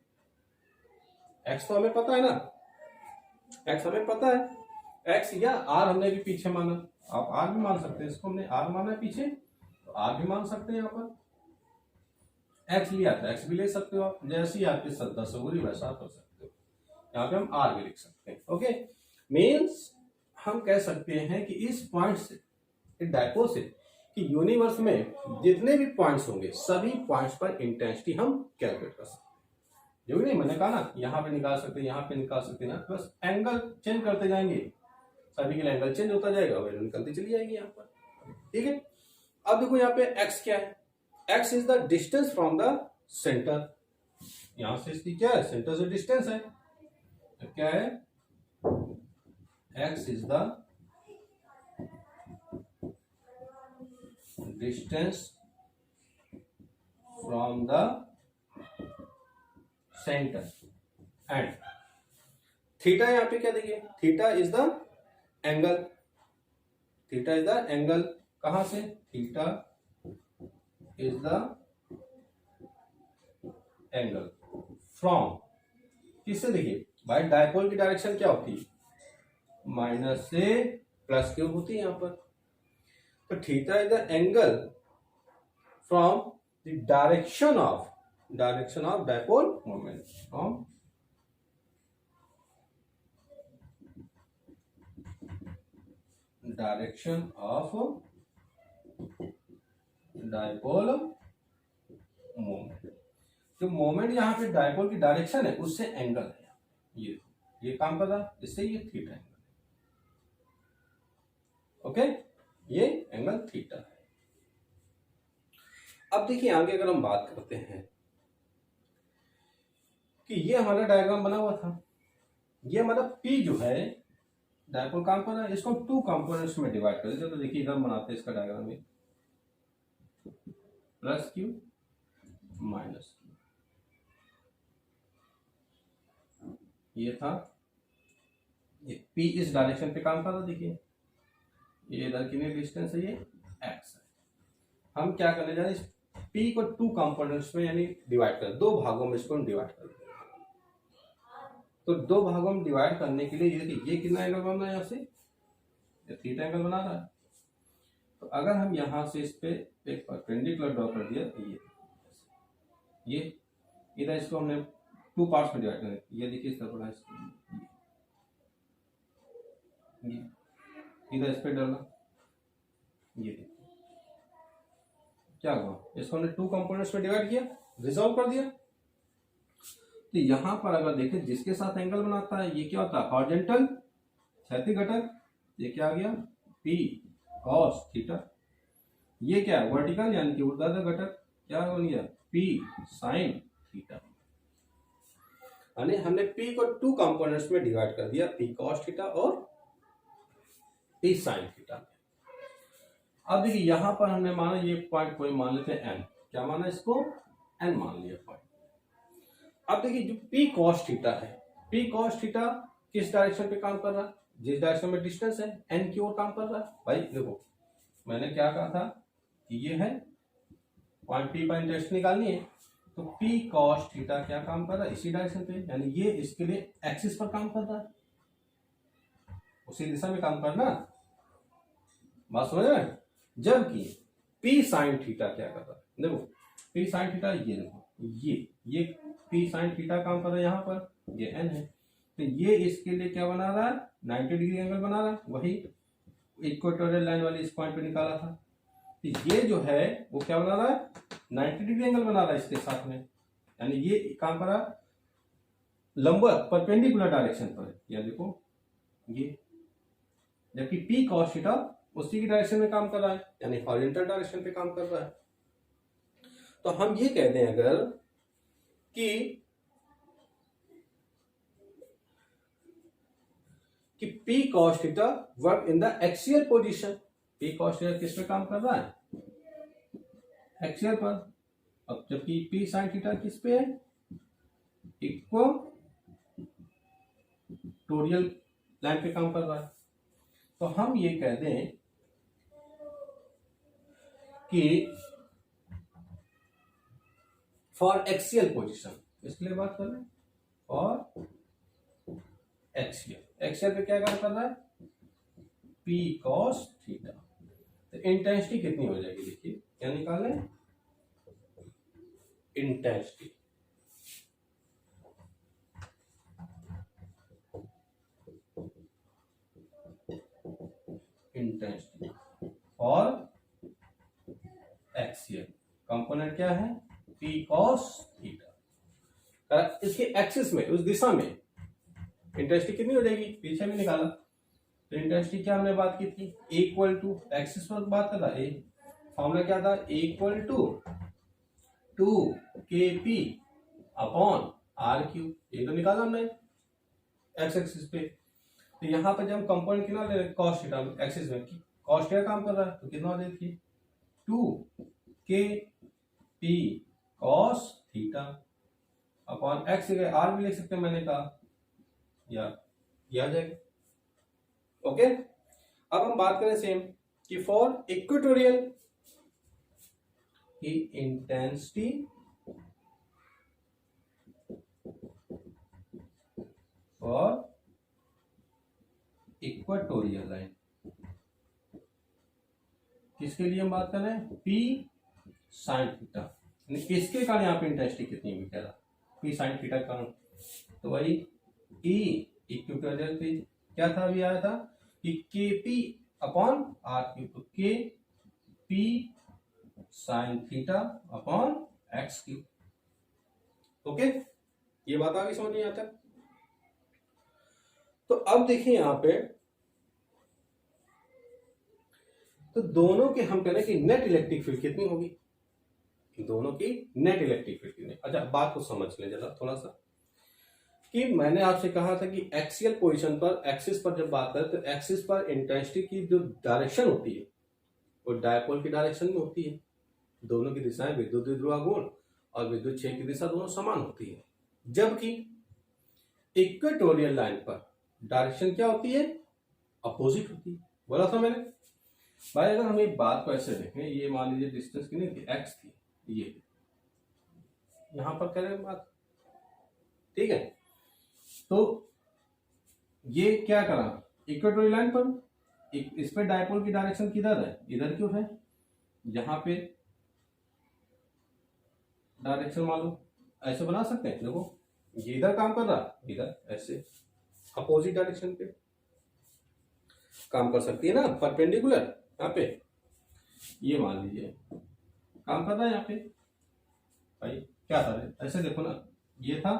एक्स तो हमें पता है ना, एक्स हमें पता है, एक्स या आर हमने भी पीछे माना, आप आर भी मान सकते हैं, इसको हमने आर माना है पीछे तो आर भी मान सकते हैं। यहाँ पर एक्स लिया था, एक्स भी ले सकते हो आप, जैसे ही आपकी श्रद्धा से होगी वैसा आप कर सकते हो। यहाँ पे हम आर भी लिख सकते हैं। ओके, मीन्स हम कह सकते हैं कि इस पॉइंट से, डायपोल से, कि यूनिवर्स में जितने भी पॉइंट्स होंगे सभी पॉइंट्स पर इंटेंसिटी हम कैलकुलेट कर सकते हैं। जो नहीं मैंने कहा ना, यहाँ पे निकाल सकते हैं, यहाँ पे निकाल सकते हैं ना, बस एंगल चेंज करते जाएंगे, सभी के लिए एंगल चेंज होता जाएगा, वैल्यू निकलती चली जाएगी यहाँ पर, ठीक है। अब देखो यहाँ पे x क्या है, x is the distance from the centre, यहां से इसकी क्या है, सेंटर से डिस्टेंस है, तो क्या है, x is the distance from the centre, and theta यहाँ पे क्या देखिए, theta is the angle, theta is the angle, कहां से, theta is the angle from, किससे, देखिए भाई डायपोल की डायरेक्शन क्या होती है, माइनस से प्लस क्यों होती है यहाँ पर, तो theta is the angle from the direction of dipole moment, from direction of dipole moment. जो मोमेंट यहाँ पे डायपोल की डायरेक्शन है उससे एंगल है, ये काम कर रहा, इससे ये थीटा एंगल, ओके, ये एंगल थीटा है। अब देखिए आगे अगर हम बात करते हैं कि ये हमारा डायग्राम बना हुआ था, ये हमारा P जो है डायपोल काम कर रहा है, इसको टू कंपोनेंट्स में डिवाइड कर देते, तो देखिए इधर बनाते हैं इसका डायग्राम में, प्लस क्यू माइनस क्यू, ये था, ये P इस डायरेक्शन पे काम कर रहा है, देखिए ये इधर कितनी डिस्टेंस है, ये x है। हम क्या करने जा रहे हैं, P को टू कंपोनेंट्स में यानी डिवाइड कर, दो भागों में इसको डिवाइड कर, तो दो भागों में डिवाइड करने के लिए ये कितना एंगल बन रहा है, यहाँ से थीटा एंगल बना रहा है। तो अगर हम यहाँ से इस पे एक परपेंडिकुलर ड्रॉ कर दिया, ये इधर इसको हमने टू पार्ट्स में डिवाइड कर, ये देखिए इस तरह इधर इस पे डालना, ये देखिए क्या हुआ, इसको हमने 2 कंपोनेंट्स में डिवाइड किया, रिजॉल्व कर दिया। तो यहां पर अगर देखें जिसके साथ एंगल बनाता है ये क्या होता है, हॉरिजॉन्टल क्षैतिज घटक, ये क्या आ गया P cos थीटा। ये क्या है वर्टिकल यानी कि ऊर्ध्वाधर घटक, क्या बन गया P sin थीटा। यानी हमने P को 2 कंपोनेंट्स में डिवाइड कर दिया, P cos थीटा और P sin थीटा। अब देखिए यहां पर हमने माना ये पॉइंट कोई मान लेते हैं n, क्या माना इसको n मान लिया पॉइंट। अब देखिए जो P cos थीटा है, P cos थीटा किस डायरेक्शन पे काम कर रहा है, जिस डायरेक्शन में डिस्टेंस है n की ओर काम कर रहा है। भाई देखो मैंने क्या कहा था कि ये है पॉइंट P पर इंटरेस्ट निकालनी है, तो P cos थीटा क्या काम कर रहा है इसी डायरेक्शन पे, यानी ये इसके लिए एक्सिस पर काम कर रहा है, उसी दिशा में काम करना, बात समझ रहे हैं। जबकि P sin थीटा क्या कर रहा है, देखो P sin थीटा ये देखो ये P sin थीटा काम कर रहा है यहाँ पर, ये n है, तो ये इसके लिए क्या बना रहा है 90 डिग्री एंगल बना रहा है, वही इक्वेटोरियल लाइन वाली इस पॉइंट पे निकाला था। तो ये जो है वो क्या बना रहा है 90 डिग्री एंगल बना रहा है इसके साथ में, यानी ये काम कर रहा है लंबवत परपेंडिकुलर डायरेक्शन पर, या देखो ये, जबकि P cos थीटा उसी की डायरेक्शन में काम कर रहा है, यानी हॉरिजॉन्टल डायरेक्शन पे काम कर रहा है। तो हम ये कहते हैं अगर कि P cos theta work in the axial position, P cos theta किस पे काम कर रहा है एक्सियल पर, अब जबकि P sin थीटा किस पे है इक्वेटोरियल लाइन पे काम कर रहा है। तो हम ये कह दें कि फॉर एक्सियल पोजीशन, इसके लिए बात कर रहे हैं फॉर एक्सियल पे क्या काम कर रहा है P cos थीटा। तो इंटेंसिटी कितनी हो जाएगी, देखिए क्या निकालें इंटेंसिटी, और एक्सियल कंपोनेंट क्या है P cos थीटा। इसके एक्सिस में उस दिशा में इंटेंसिटी कितनी हो जाएगी, पीछे में निकाला, तो इंटेंसिटी क्या हमने बात की थी इक्वल टू एक्सिस पर बात कर रहा है, फॉर्मूला क्या था equal to 2kp upon r3, ये तो निकाला हमने एक्स एक्सिस पे। तो यहाँ पर जब हम कंपोनेंट कितना ले रहे हैं cos थीटा एक्सिस में, cos थीटा काम कर रहा है तो कितना देखिए 2kp cos theta upon x जगह r भी लिख सकते हैं, मैंने कहा या आ जाएगा। ओके, अब हम बात करें सेम कि फॉर इक्वेटोरियल की इंटेंसिटी फॉर इक्वेटोरियल लाइन, किसके लिए हम बात कर रहे हैं P sin थीटा, इसके कारण यहाँ पे इंटेंसिटी कितनी हुई कह रहा P sin थीटा के कारण, तो वही E इक्वेटोरियल पे क्या था अभी आया था कि kp अपॉन r क्यूब, तो kp sin theta upon x cube. Okay, ये बात आगे समझ नहीं आता। तो अब देखिए यहां पे, तो दोनों के हम कह रहे हैं कि नेट इलेक्ट्रिक फील्ड कितनी होगी, दोनों की नेट इलेक्ट्रिक फील्ड कितनी। अच्छा बात को समझ लें जरा थोड़ा सा, कि मैंने आपसे कहा था कि एक्सियल पोजीशन पर एक्सिस पर जब बात करें तो एक्सिस पर इंटेंसिटी की जो डायरेक्शन होती है वो डायपोल की डायरेक्शन में होती है, दोनों की दिशाएं विद्युत ध्रुवागुण और विद्युत क्षेत्र की दिशा दोनों समान होती है, जबकि इक्वेटोरियल लाइन पर डायरेक्शन क्या होती है अपोजिट होती है। बोला था मैंने भाई, अगर हम एक बात को ऐसे देखें, ये मान लीजिए डिस्टेंस कितनी थी x थी, ये यहां पर करें बात, ठीक है, तो ये क्या करा इक्वेटोरियल लाइन पर इस पे डायपोल की डायरेक्शन किधर है, इधर क्यों है, यहां पे डायरेक्शन मालूम ऐसे बना सकते हैं, देखो ये इधर काम कर रहा, इधर ऐसे अपोजिट डायरेक्शन पे काम कर सकती है ना, परपेंडिकुलर यहाँ पे, ये मान लीजिए काम कर रहा है यहाँ पे भाई, क्या था ऐसे देखो ना, ये था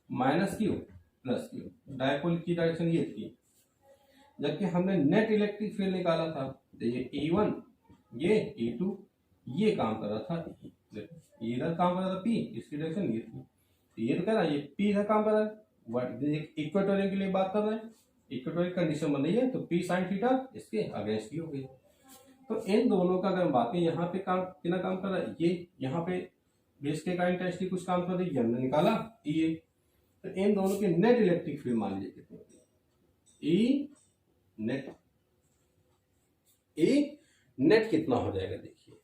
minus Q plus Q, dipole की डायरेक्शन ये थी, जबकि हमने नेट इलेक्ट्रिक फील्ड निकाला था तो ये E1 ये E2 ये काम कर रहा था, ये इधर काम कर रहा था P, इसकी डायरेक्शन ये थी, तो ये तो कह रहा है ये P इधर काम कर रहा है, इक्वेटोरियल के लिए बात कर रहे हैं, इक्वेटोरियल कंडीशन बन रही है तो P साइन थीटा इसके अगेंस्ट ही हो गई। तो इन दोनों का अगर हम बात करें, यहाँ पे काम कितना काम कर रहा है, ये यहाँ पे बेस के का इंटेंसिटी कुछ काम कर रही है, हमने निकाला E, तो इन दोनों की नेट इलेक्ट्रिक फील्ड मान लीजिए कितनी होगी, E नेट, E नेट कितना हो जाएगा देखिए।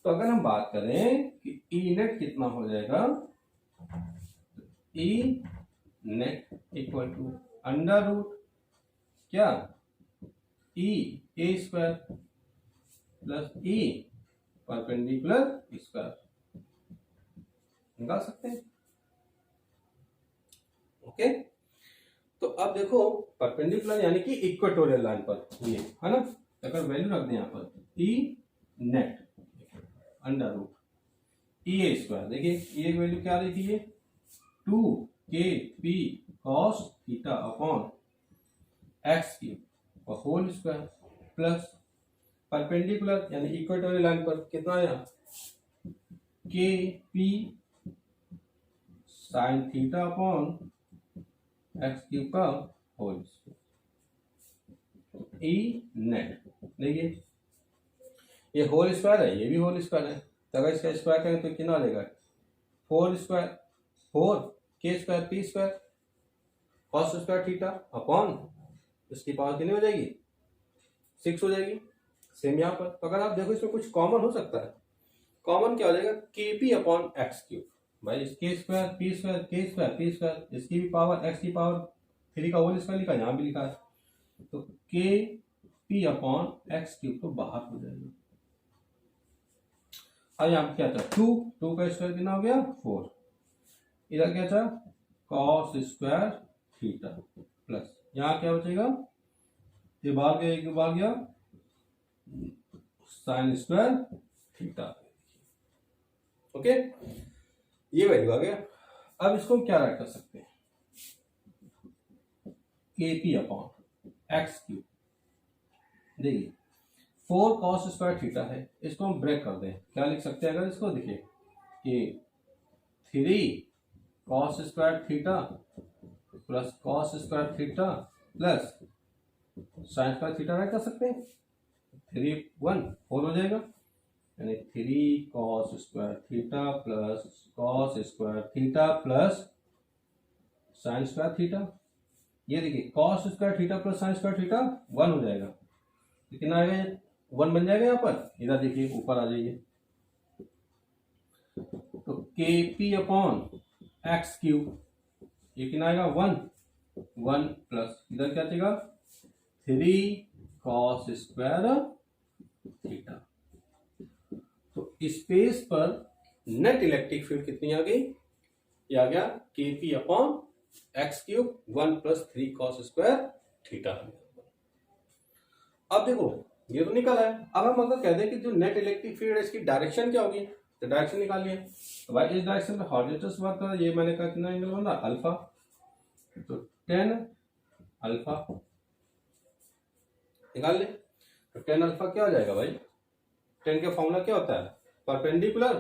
तो अगर हम बात करें कि E नेट कितना हो जाएगा, E net equal to under root क्या E A square plus E perpendicular square, निकाल सकते हैं। ओके, तो अब देखो परपेंडिकुलर यानी कि इक्वेटोरियल लाइन पर ये है ना, अगर वैल्यू रख दें यहाँ पर E net under root E A square, देखिए ये वैल्यू क्या आ रही थी, ये 2kp cos theta upon X cube और होल स्क्वायर प्लस परपेंडिकुलर यानी इक्वेटोरियल लाइन पर कितना आया, kp sine theta upon X cube का होल स्क्वायर, ई नेट। देखिए ये होल स्क्वायर है, ये भी होल स्क्वायर है, तो अगर इसका स्क्वायर करें तो कितना आ जाएगा, 4 स्क्वायर 4 के square P square cos square theta upon इसकी पावर कितनी हो जाएगी, 6 हो जाएगी। सेम यहाँ पर, तो अगर आप देखो इसमें कुछ कॉमन हो सकता है, कॉमन क्या हो जाएगा, K P upon X cube, भाई के स्क्वायर पी स्क्वायर के स्क्वायर पी स्क्वायर, इसकी भी पावर एक्स की पावर 3 का होल स्क्वायर लिखा, यहाँ भी लिखा है, तो के पी अपॉन एक्स क्यूब तो बाहर हो जाएगा। अब यहाँ क्या था, 2 का स्क्वायर कितना हो गया 4, इधर क्या था कॉस स्क्वायर थीटा प्लस यहाँ क्या बचेगा, ये बाहर गया एक बाहर गया साइन स्क्वायर थीटा। ओके, ये वैल्यू आ गया। अब इसको हम क्या राइट कर सकते हैं, के पी अपॉन एक्स क्यूब, देखिए 4 कॉस स्क्वायर थीटा है, इसको हम ब्रेक कर दें, क्या लिख सकते हैं, अगर इसको देखिए कि 3 cos square theta plus cos square theta plus sine square theta right कर सकते हैं, 3 1 4 हो जाएगा, यानी 3 cos square theta plus cos square theta plus sine square theta. ये देखिए cos square theta plus sine square theta 1 हो जाएगा, कितना आएगा 1 बन जाएगा यहाँ पर, इधर देखिए ऊपर आ जाइए, तो के पी अपॉन एक्स क्यूब ये कितना आएगा 1 प्लस इधर क्या आएगा 3 कॉस स्क्वायर थीटा। तो स्पेस पर नेट इलेक्ट्रिक फील्ड कितनी आ गई, ये आ गया के P upon X cube 1 plus 3 cos square theta. अब देखो ये तो निकला है, अब हम अगर कह दें कि जो नेट इलेक्ट्रिक फील्ड है इसकी डायरेक्शन क्या होगी, तो डायरेक्शन निकालिए, तो भाई इस डायरेक्शन में हॉरिजॉन्टल से बात कर रहा है, ये मैंने कहा कितना एंगल बन रहा है अल्फा, तो tan अल्फा निकाल ले, तो tan अल्फा क्या हो जाएगा भाई, tan का फॉर्मूला क्या होता है परपेंडिकुलर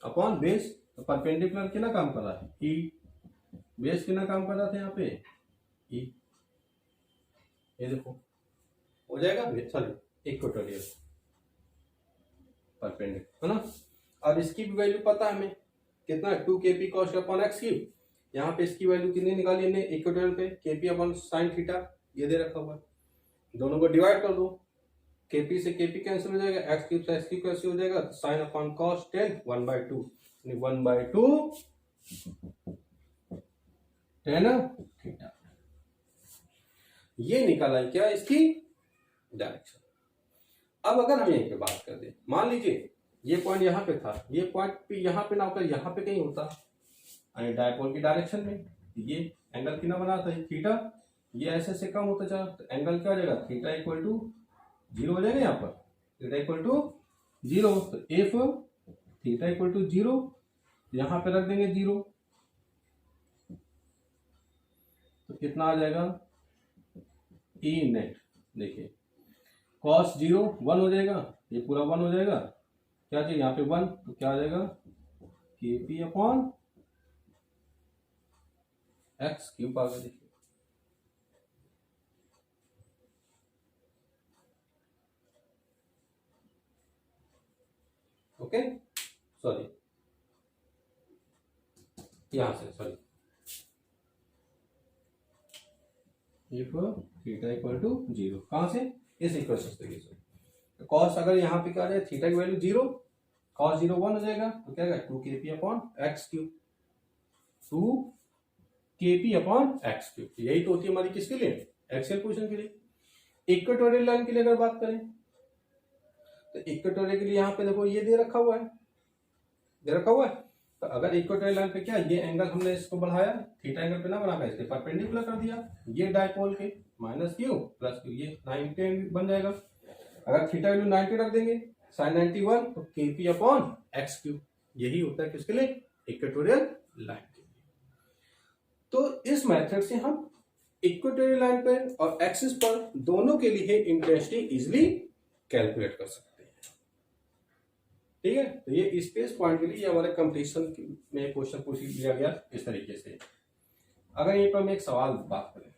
अपॉन बेस, तो परपेंडिकुलर कितना काम कर रहा है E, बेस कितना काम कर रहा था यहाँ पे E, ये देखो हो जाएगा सॉरी इक्वेटोरियल परपेंडिकुलर है ना। अब इसकी भी वैल्यू पता है हमें कितना 2kp cos upon X cube, यहाँ पे इसकी वैल्यू कितनी निकाली हमने इक्वेटोरियल पे kp अपॉन साइन थीटा, ये दे रखा हुआ है, दोनों को डिवाइड कर दो, kp से kp कैंसिल हो जाएगा, एक्स क्यूब से एक्स क्यूब कैंसिल हो जाएगा, तो sine upon cos 10 1/2 1/2 tan theta, ये निकाला है क्या इसकी डायरेक्शन। अब अगर हम यहीं पे बात कर दें, मान लीजिए ये पॉइंट यहाँ पे था, ये पॉइंट पे यहाँ पे ना होकर यहाँ पे कहीं होता, यानी डायपोल की डायरेक्शन में, ये एंगल कितना बना था थीटा, ये ऐसे से कम होता चला, तो एंगल क्या हो जाएगा थीटा इक्वल टू 0 हो जाएगा यहाँ पर, थीटा इक्वल टू 0। तो इफ थीटा इक्वल टू 0, यहां पे रख देंगे 0, तो कितना आ जाएगा ई नेट। देखिए कॉस 0 1 हो जाएगा, ये पूरा 1 हो जाएगा, क्या चाहिए यहाँ पे 1, तो क्या आ जाएगा K P upon X cube आ गया। देखिए ओके, सॉरी यहां से sorry, if theta equal to 0, कहां से, इस इक्वेशन से। कॉस अगर यहाँ पे क्या आ जाए, थीटा की वैल्यू 0, कॉस 0 1 हो जाएगा, तो क्या है 2 kp upon X cube, 2 kp upon X cube. यही तो होती है हमारी किसके लिए, एक्सियल पोजीशन के लिए। इक्वेटोरियल लाइन के लिए अगर बात करें तो इक्वेटोरियल के लिए यहाँ पे देखो ये दे रखा हुआ है, दे रखा हुआ है। तो अगर इक्वेटोरियल लाइन पे क्या ये एंगल हमने इसको बढ़ाया, थीटा एंगल पे ना बनाकर इसके परपेंडिकुलर कर दिया, ये डायपोल के माइनस क्यू प्लस क्यू, ये 90 बन जाएगा। अगर थीटा वैल्यू 90 रख देंगे, साइन 91, तो केपी अपॉन एक्स क्यूब। यही होता है किसके लिए, इक्वेटोरियल लाइन के लिए। तो इस मेथड से हम इक्वेटोरियल लाइन पर और एक्सिस पर दोनों के लिए इंटेंसिटी इजिली कैलकुलेट कर सकते हैं। ठीक है, तो ये स्पेस पॉइंट के लिए हमारे कंपटीशन में क्वेश्चन पूछ लिया गया इस तरीके से। अगर यहीं पर हम एक सवाल बात करें,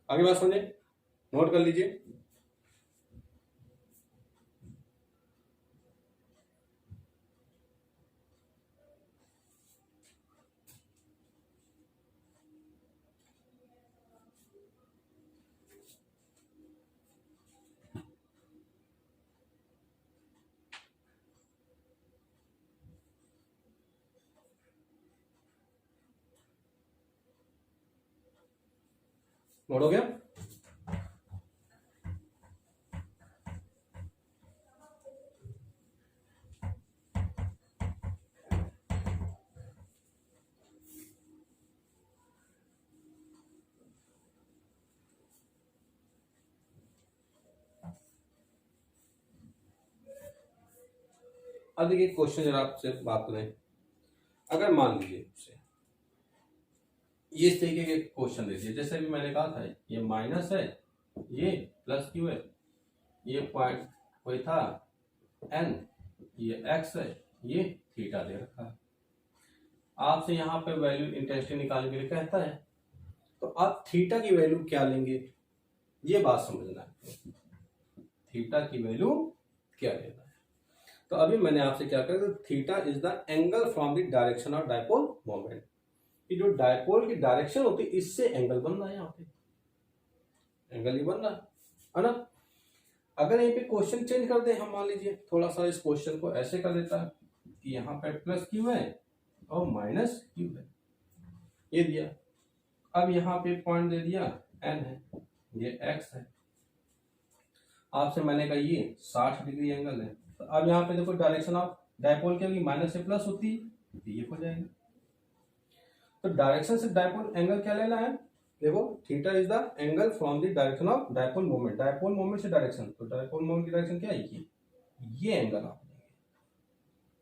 आगे बात समझे, नोट कर लीजिए। नोट हो गया। अब देखिए क्वेश्चन जरा आपसे बात करें, अगर मान लीजिए ये इस तरीके के क्वेश्चन दे दिए, जैसे भी मैंने कहा था ये माइनस है, ये प्लस क्यू है, ये पॉइंट कोई था एन, ये एक्स है, ये थीटा दे रखा है। आपसे यहाँ पे वैल्यू इंटेंसिटी निकालने के लिए कहता है, तो आप थीटा की वैल्यू क्या लेंगे, ये बात समझना है, थीटा की वैल्यू क्या लेना है। तो अभी मैंने आपसे क्या कहा, theta is the angle from the direction of dipole moment. कि जो डायपोल की डायरेक्शन होती है इससे एंगल बन रहा है, यहाँ पे एंगल ही बन रहा है ना। अगर यहीं पे क्वेश्चन चेंज कर दे, हम मान लीजिए थोड़ा सा इस क्वेश्चन को ऐसे कर देता है कि यहाँ पे प्लस क्यू है और माइनस क्यू है, ये दिया। अब यहाँ पे पॉइंट दे दिया एन है, ये एक्स है, आपसे मैंने कहा ये 60 डिग्री एंगल है। तो अब यहाँ पे देखो डायरेक्शन ऑफ डायपोल क्या होगी, माइनस से प्लस होती है, तो ये हो जाएगा। तो डायरेक्शन से डायपोल एंगल क्या लेना है, देखो theta is the angle from the direction of dipole moment, dipole moment से डायरेक्शन, तो डायपोल मोमेंट की डायरेक्शन क्या है, ये एंगल आप लेंगे।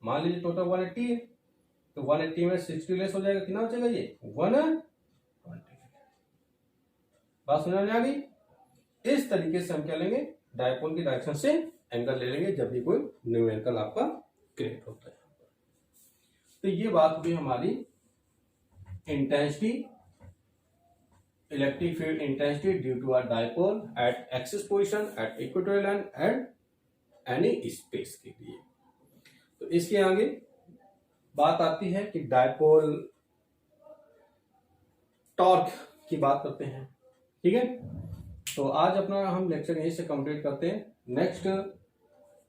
मान लीजिए टोटल 180 है, तो 180 में 60 लेस हो जाएगा, कितना हो जाएगा ये 120। बात समझ में आ गई। इस तरीके से हम क्या लेंगे, डायपोल की डायरेक्शन से एंगल ले लेंगे जब भी कोई न्यूमेरिकल आपका क्रिएट होता है। तो ये बात हुई हमारी intensity, electric field intensity due to a dipole at axis position at equatorial line at any space के लिए। तो इसके आगे बात आती है कि डायपोल टॉर्क की बात करते हैं। ठीक है, तो आज अपना हम लेक्चर यहीं से कंप्लीट करते हैं। नेक्स्ट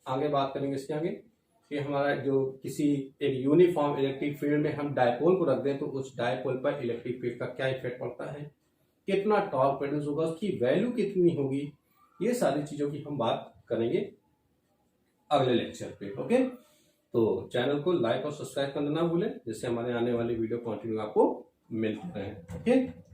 आगे बात करेंगे इसके आगे कि हमारा जो किसी एक यूनिफॉर्म इलेक्ट्रिक फील्ड में हम डायपोल को रख दें तो उस डायपोल पर इलेक्ट्रिक फील्ड का क्या इफेक्ट पड़ता है, कितना टॉर्क प्रोड्यूस होगा, उसकी वैल्यू कितनी होगी, ये सारी चीजों की हम बात करेंगे अगले लेक्चर पे। ओके, तो चैनल को लाइक और सब्सक्राइब करना ना भूलें, जिससे हमारे आने वाली वीडियो कंटिन्यू आपको मिलते रहे। ओके।